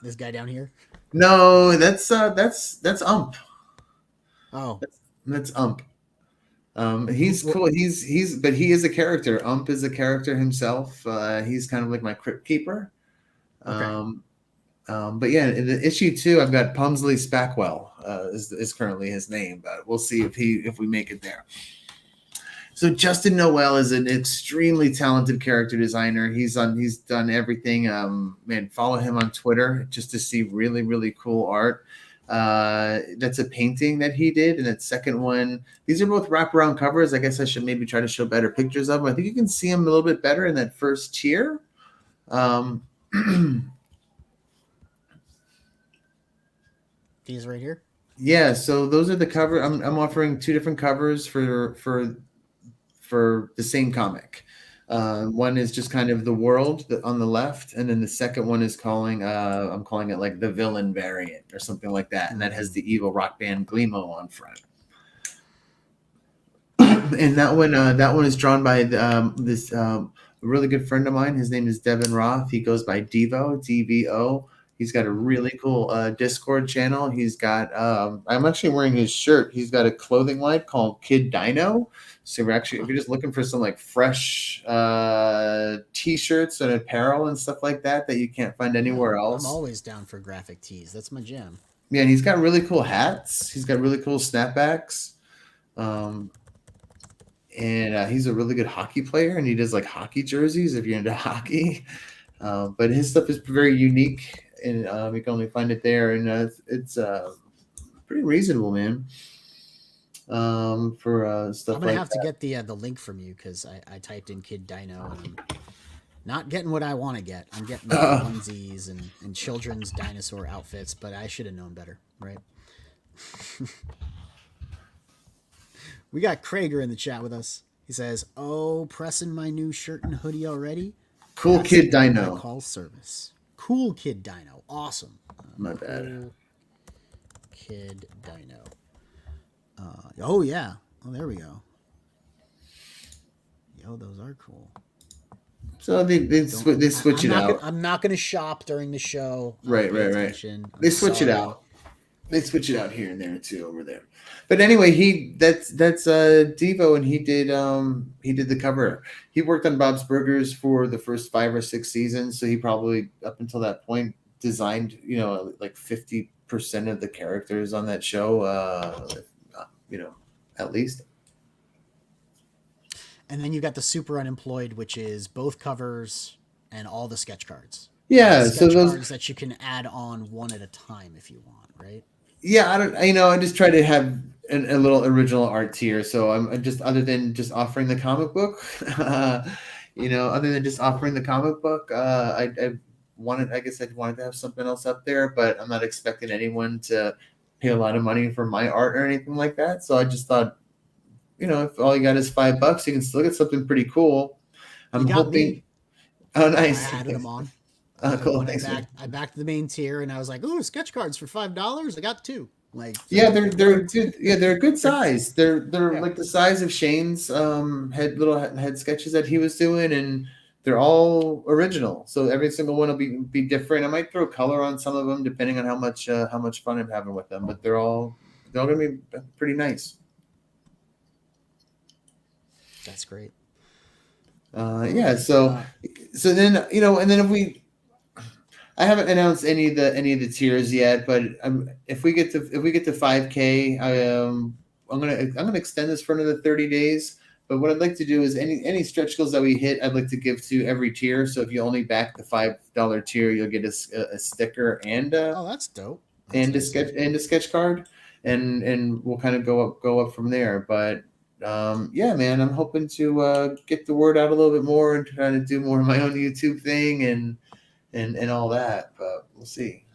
This guy down here. No, that's Ump. Oh, That's Ump. He's cool. But he is a character. Ump is a character himself. He's kind of like my crypt keeper. okay. But yeah, in the issue 2, I've got Pumsley Spackwell is currently his name, but we'll see if we make it there. So Justin Noel is an extremely talented character designer. He's done everything. Man, follow him on Twitter just to see really, really cool art. That's a painting that he did, and that second one. These are both wraparound covers. I guess I should maybe try to show better pictures of them. I think you can see them a little bit better in that first tier. These right here. Yeah, so those are the cover. I'm offering 2 different covers for the same comic. One is just kind of the world on the left, and then the second one is I'm calling it like the villain variant or something like that, and that has the evil rock band Gleemo on front. And that one is drawn by this really good friend of mine. His name is Devin Roth. He goes by Devo, DVO. He's got a really cool Discord channel. He's got I'm actually wearing his shirt. He's got a clothing line called Kid Dino. So if you're just looking for some like fresh t-shirts and apparel and stuff like that you can't find anywhere else. I'm always down for graphic tees. That's my jam. Yeah, and he's got really cool hats. He's got really cool snapbacks. And he's a really good hockey player, and he does like hockey jerseys if you're into hockey. But his stuff is very unique, and you can only find it there, and it's pretty reasonable, man. For stuff I'm gonna like have to get the link from you, because I typed in Kid Dino and I'm not getting what I want to get. I'm getting onesies and children's dinosaur outfits, but I should have known better, right? We got Krager in the chat with us. He says, "Oh, pressing my new shirt and hoodie already. Cool That's Kid Dino. Call service. Cool Kid Dino. Awesome. My bad. Cool Kid Dino. Oh yeah. Oh, there we go. Yo, those are cool. So they switch it out. I'm not gonna shop during the show. Right. They switch it out. They switch it out here and there too, over there. But anyway, that's Devo, and he did the cover. He worked on Bob's Burgers for the first 5 or 6 seasons, so he probably up until that point designed like 50% of the characters on that show, at least. And then you got the Super Unemployed, which is both covers and all the sketch cards. Yeah, so those cards that you can add on one at a time if you want, right? Yeah, I just try to have a little original art tier. So I'm just, other than just offering the comic book, other than just offering the comic book, I wanted to have something else up there, but I'm not expecting anyone to pay a lot of money for my art or anything like that. So I just thought, if all you got is $5, you can still get something pretty cool. I'm hoping. Me. Oh, nice. I added them on. Cool. I backed the main tier, and I was like, "Ooh, sketch cards for $5." I got 2. Like, yeah, they're good. Yeah, they're a good size. They're like the size of Shane's head sketches that he was doing, and they're all original. So every single one will be different. I might throw color on some of them depending on how much fun I'm having with them. But they're all gonna be pretty nice. That's great. Yeah. So then and then I haven't announced any of the tiers yet, but if we get to 5K, I'm gonna extend this for another 30 days. But what I'd like to do is any stretch goals that we hit, I'd like to give to every tier. So if you only back the $5 tier, you'll get a sticker and that's dope. A sketch card, and we'll kind of go up from there. But yeah, man, I'm hoping to get the word out a little bit more and try to do more of my own YouTube thing and all that, but we'll see.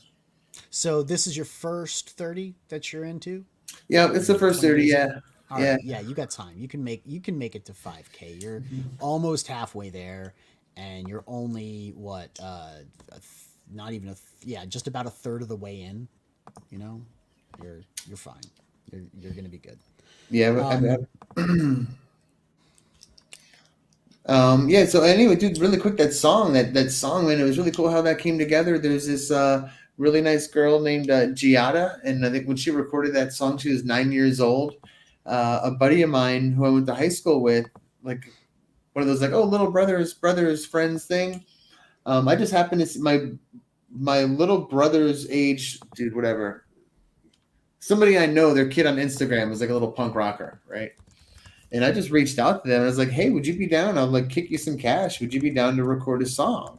So this is your first 30 that you're into? Yeah, it's the first 30. Yeah. Right. Yeah, you got time. You can make it to 5K. You're almost halfway there, and you're only not even just about a third of the way in, you know, you're fine. You're gonna be good. Yeah, yeah. So anyway, dude, really quick, that song, man, it was really cool how that came together. There's this really nice girl named Giada, and I think when she recorded that song, she was 9 years old. A buddy of mine who I went to high school with, like one of those like, oh, little brothers friends thing. I just happened to see my little brother's age, dude, whatever. Somebody I know, their kid on Instagram was like a little punk rocker, right? And I just reached out to them and I was like, hey, would you be down? I'll like kick you some cash. Would you be down to record a song?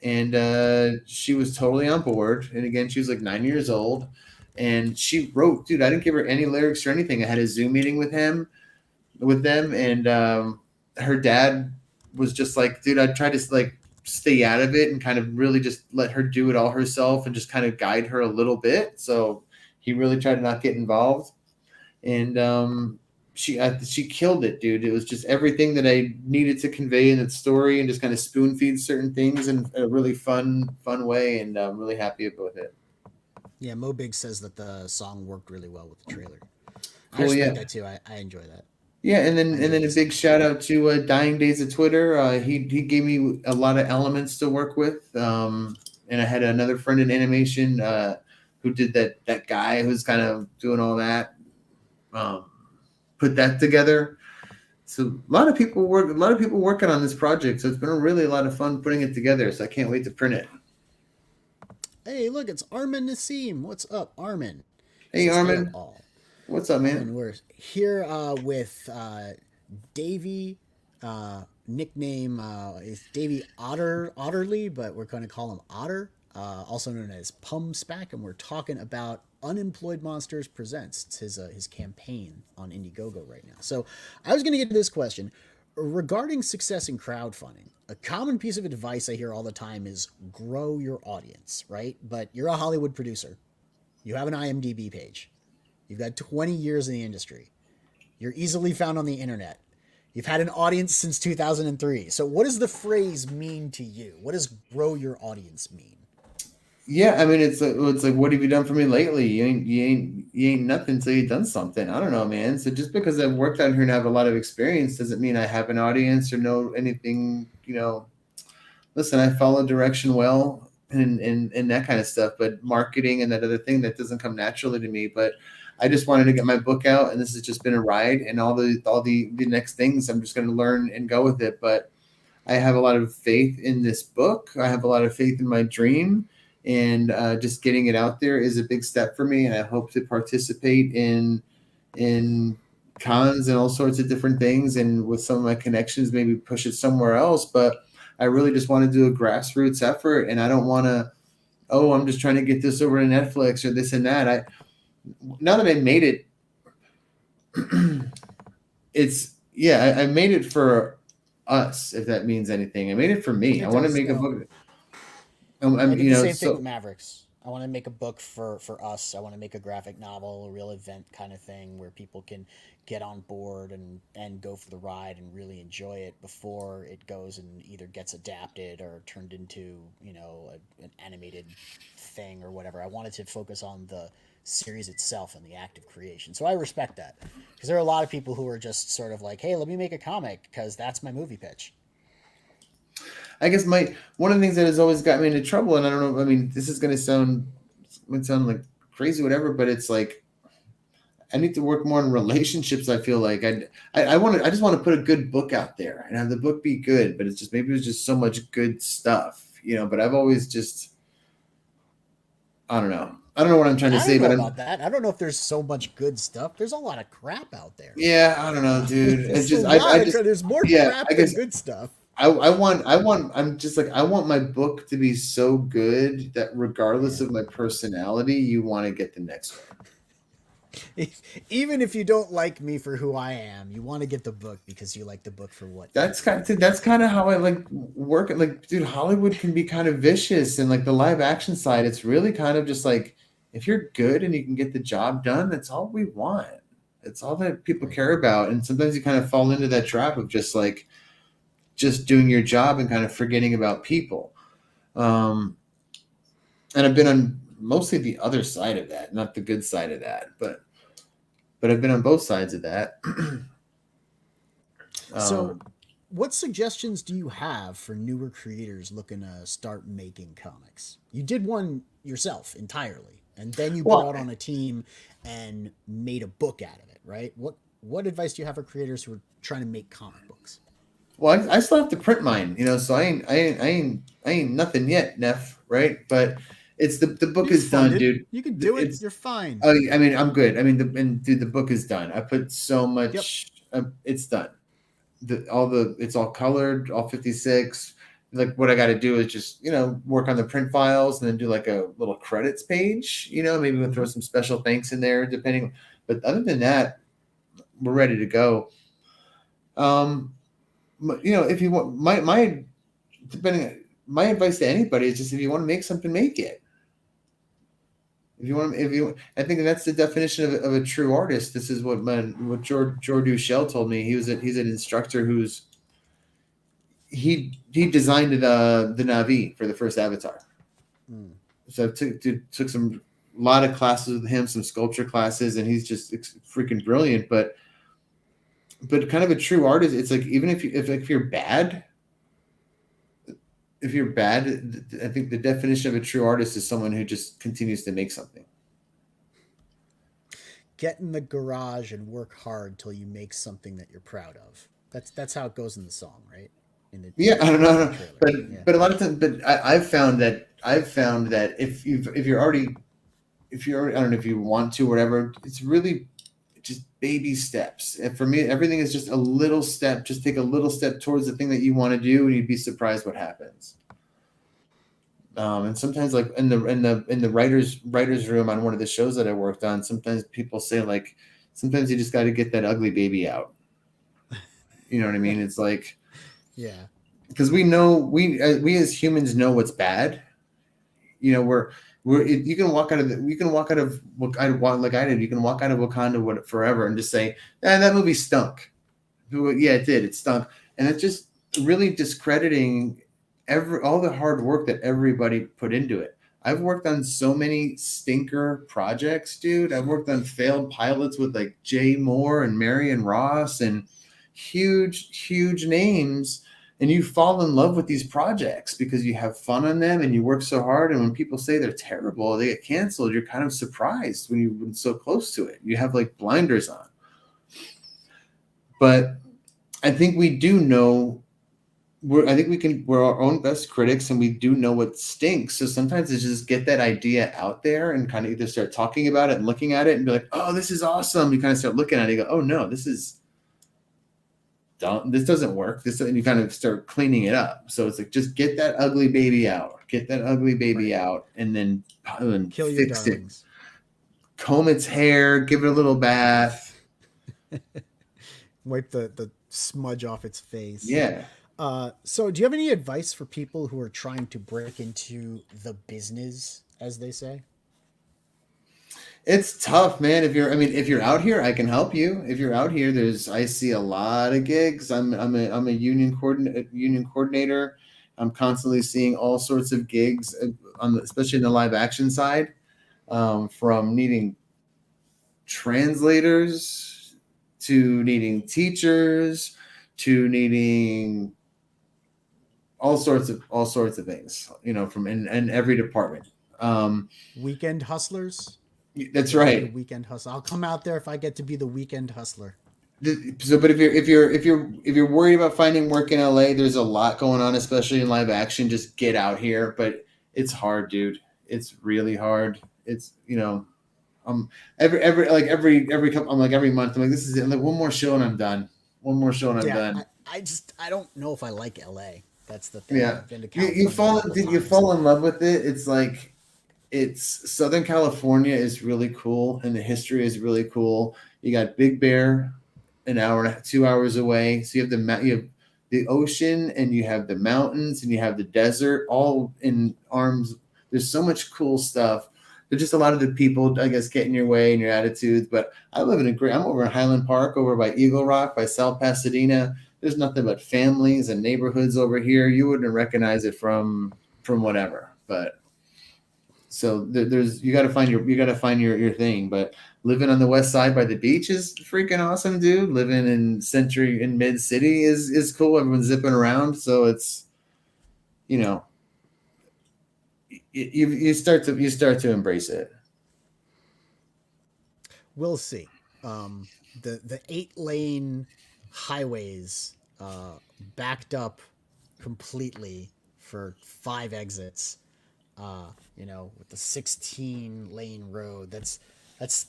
And she was totally on board. And again, she was like 9 years old. And she wrote, dude, I didn't give her any lyrics or anything. I had a Zoom meeting with them. And her dad was just like, dude, I tried to like stay out of it and kind of really just let her do it all herself and just kind of guide her a little bit. So he really tried to not get involved. And she killed it, dude. It was just everything that I needed to convey in that story, and just kind of spoon feed certain things in a really fun way, and I'm really happy with it. Yeah, Mo Big says that the song worked really well with the trailer. I Cool, respect yeah. that too. I enjoy that. Yeah, and then a big shout out to Dying Days of Twitter. He gave me a lot of elements to work with, and I had another friend in animation who did that guy who's kind of doing all that. Put that together. So a lot of people working on this project. So it's been really a lot of fun putting it together. So I can't wait to print it. Hey, look, it's Armin Nassim. What's up, Armin? Hey, Says, Armin. all. What's up, man? And we're here with Davy, nickname is Davy Otterly, but we're going to call him Otter, also known as Pum Spak, and we're talking about Unemployed Monsters Presents. It's his campaign on Indiegogo right now. So I was going to get to this question. Regarding success in crowdfunding, a common piece of advice I hear all the time is grow your audience, right? But you're a Hollywood producer. You have an IMDb page. You've got 20 years in the industry. You're easily found on the internet. You've had an audience since 2003. So what does the phrase mean to you? What does grow your audience mean? Yeah, I mean, it's like, what have you done for me lately? You ain't nothing till you've done something. I don't know, man. So just because I've worked out here and have a lot of experience doesn't mean I have an audience or know anything. Listen, I follow direction well and that kind of stuff, but marketing and that other thing that doesn't come naturally to me. But I just wanted to get my book out, and this has just been a ride. And all the next things, I'm just going to learn and go with it. But I have a lot of faith in this book. I have a lot of faith in my dream. And just getting it out there is a big step for me, and I hope to participate in cons and all sorts of different things, and with some of my connections, maybe push it somewhere else. But I really just want to do a grassroots effort, and I don't want to. Oh, I'm just trying to get this over to Netflix or this and that. Now that I made it, I made it for us. If that means anything, I made it for me. I want to make a book. I did the same thing with Mavericks. I want to make a book for us. I want to make a graphic novel, a real event kind of thing where people can get on board and go for the ride and really enjoy it before it goes and either gets adapted or turned into, an animated thing or whatever. I wanted to focus on the series itself and the act of creation. So I respect that, because there are a lot of people who are just sort of like, hey, let me make a comic because that's my movie pitch. I guess one of the things that has always got me into trouble, and I don't know, I mean, this is going to sound like crazy, whatever, but it's like, I need to work more on relationships. I feel like I just want to put a good book out there and have the book be good, but it's just, maybe there's just so much good stuff, but I've always just, I don't know what I'm trying to say, but I don't know if there's so much good stuff. There's a lot of crap out there. Yeah. I don't know, dude. It's just, there's more crap than good stuff. I want my book to be so good that regardless of my personality, you want to get the next one. Even if you don't like me for who I am, you want to get the book because you like the book for what. That's kind of how I like work. Like, dude, Hollywood can be kind of vicious, and like the live action side, it's really kind of just like, if you're good and you can get the job done, that's all we want. It's all that people care about. And sometimes you kind of fall into that trap of just doing your job and kind of forgetting about people. and I've been on mostly the other side of that, not the good side of that, but I've been on both sides of that. So, what suggestions do you have for newer creators looking to start making comics? You did one yourself entirely, and then you Well, brought on a team and made a book out of it, right? What advice do you have for creators who are trying to make comic books? well, I still have to print mine, so I ain't nothing yet, Neff, right? But it's the book You is done, funded. dude. You can do it. It's You're fine. I mean, I'm good. I mean, dude, the book is done. I put so Yep. much. It's done. It's all colored, all 56. Like what I got to do is just work on the print files and then do like a little credits page. Maybe we'll throw some special thanks in there, depending. But other than that, we're ready to go. If you want my advice to anybody is just if you want to make something, make it. I think that's the definition of a true artist. This is what George Duchel told me. He's an instructor he designed the Na'vi for the first Avatar. So I took a lot of classes with him, some sculpture classes, and he's just freaking brilliant. But kind of a true artist, it's like even if you're bad. If you're bad, I think the definition of a true artist is someone who just continues to make something. Get in the garage and work hard till you make something that you're proud of. That's how it goes in the song, right? I don't know, but a lot of times, but I've found that if you're already, I don't know if you want to or whatever, it's really just baby steps. And for me, everything is just a little step. Just take a little step towards the thing that you want to do, and you'd be surprised what happens. And sometimes, like in the writers room on one of the shows that I worked on, sometimes people say like, sometimes you just got to get that ugly baby out. You know what I mean? It's like, yeah, because we know we as humans know what's bad. You can walk out of like I did. You can walk out of Wakanda forever and just say, that movie stunk. Yeah, it did. It stunk, and it's just really discrediting all the hard work that everybody put into it. I've worked on so many stinker projects, dude. I've worked on failed pilots with like Jay Moore and Marion Ross and huge names. And you fall in love with these projects because you have fun on them and you work so hard. And when people say they're terrible, they get canceled, you're kind of surprised when you've been so close to it. You have like blinders on. But I think we do know, we're our own best critics, and we do know what stinks. So sometimes it's just get that idea out there and kind of either start talking about it and looking at it and be like, oh, this is awesome. You kind of start looking at it and you go, oh no, this doesn't work. And you kind of start cleaning it up. So it's like, just get that ugly baby out, out, and then kill your fix darlings. it. Comb its hair, give it a little bath. Wipe the smudge off its face. Yeah. So do you have any advice for people who are trying to break into the business, as they say? It's tough, man. If you're out here, I can help you. If you're out here, I see a lot of gigs. I'm a union coordinator. I'm constantly seeing all sorts of gigs, especially in the live action side, from needing translators to needing teachers to needing all sorts of things. From in every department. Weekend hustlers. That's right. Weekend hustle. I'll come out there if I get to be the weekend hustler. So, but if you're worried about finding work in LA, there's a lot going on, especially in live action. Just get out here, but it's hard, dude. It's really hard. It's every couple, I'm like every month, I'm like, this is it. I'm like, one more show and I'm done. I'm done. I don't know if I like LA. That's the thing. Yeah, you fall in love with it. It's like. It's Southern California is really cool, and the history is really cool. You got Big Bear, an hour and 2 hours away. So you have the ocean, and you have the mountains, and you have the desert, all in arms. There's so much cool stuff. There's just a lot of the people, I guess, get in your way and your attitudes. But I'm over in Highland Park, over by Eagle Rock, by South Pasadena. There's nothing but families and neighborhoods over here. You wouldn't recognize it from whatever, but. So there's you got to find your thing. But living on the west side by the beach is freaking awesome, dude. Living in mid city is cool. Everyone's zipping around, so it's you start to embrace it. We'll see. The 8-lane highways backed up completely for 5 exits. With the 16-lane road. That's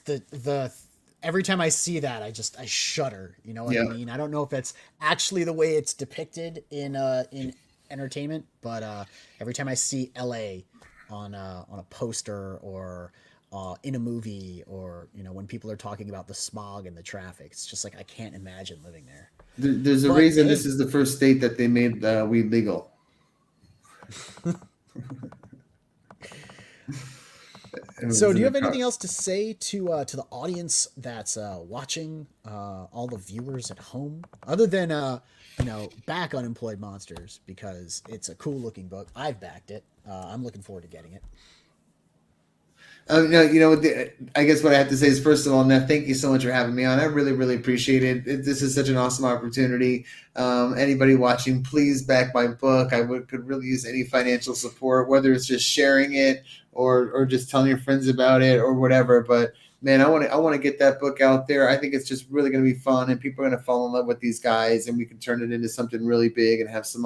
the every time I see that, I shudder. You know what I mean? I don't know if that's actually the way it's depicted in entertainment, but every time I see LA on a poster or in a movie, or when people are talking about the smog and the traffic, it's just like I can't imagine living there. There's a reason this is the first state that they made weed legal. So, do you have anything else to say to the audience that's watching, all the viewers at home, other than back Unemployed Monsters, because it's a cool looking book. I've backed it. I'm looking forward to getting it. No, I guess what I have to say is, first of all, Neff, thank you so much for having me on. I really, really appreciate it. This is such an awesome opportunity. Anybody watching, please back my book. Could really use any financial support, whether it's just sharing it or just telling your friends about it or whatever. But man, I want to get that book out there. I think it's just really going to be fun, and people are going to fall in love with these guys, and we can turn it into something really big and have some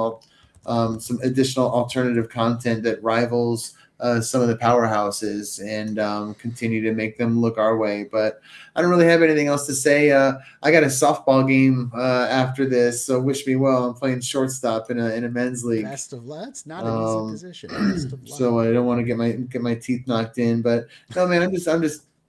additional alternative content that rivals some of the powerhouses, and continue to make them look our way. But I don't really have anything else to say. I got a softball game after this, so wish me well. I'm playing shortstop in a men's league. Best of luck. It's not an easy position. Best of luck. So I don't want to get my teeth knocked in. But no, man, I'm just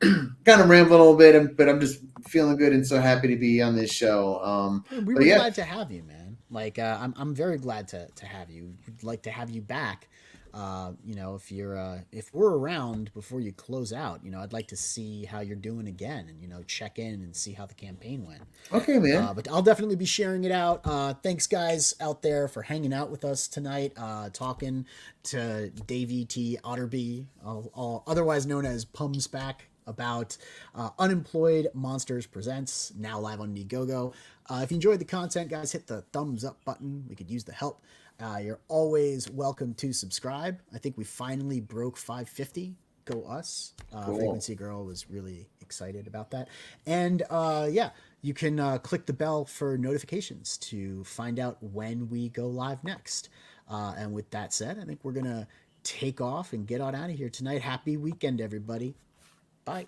kind of rambling a little bit, but I'm just feeling good and so happy to be on this show. We were glad to have you, man. Like I'm very glad to have you. We'd like to have you back. If we're around before you close out, I'd like to see how you're doing again, and check in and see how the campaign went. Okay, man. But I'll definitely be sharing it out. Thanks, guys out there, for hanging out with us tonight, talking to Davy T Otterby, otherwise known as Pum Spak, about Unemployed Monsters Presents, now live on Indiegogo. If you enjoyed the content, guys, hit the thumbs up button. We could use the help. You're always welcome to subscribe. I think we finally broke 550. Go us. Cool. Frequency Girl was really excited about that. And you can click the bell for notifications to find out when we go live next. And with that said, I think we're going to take off and get on out of here tonight. Happy weekend, everybody. Bye.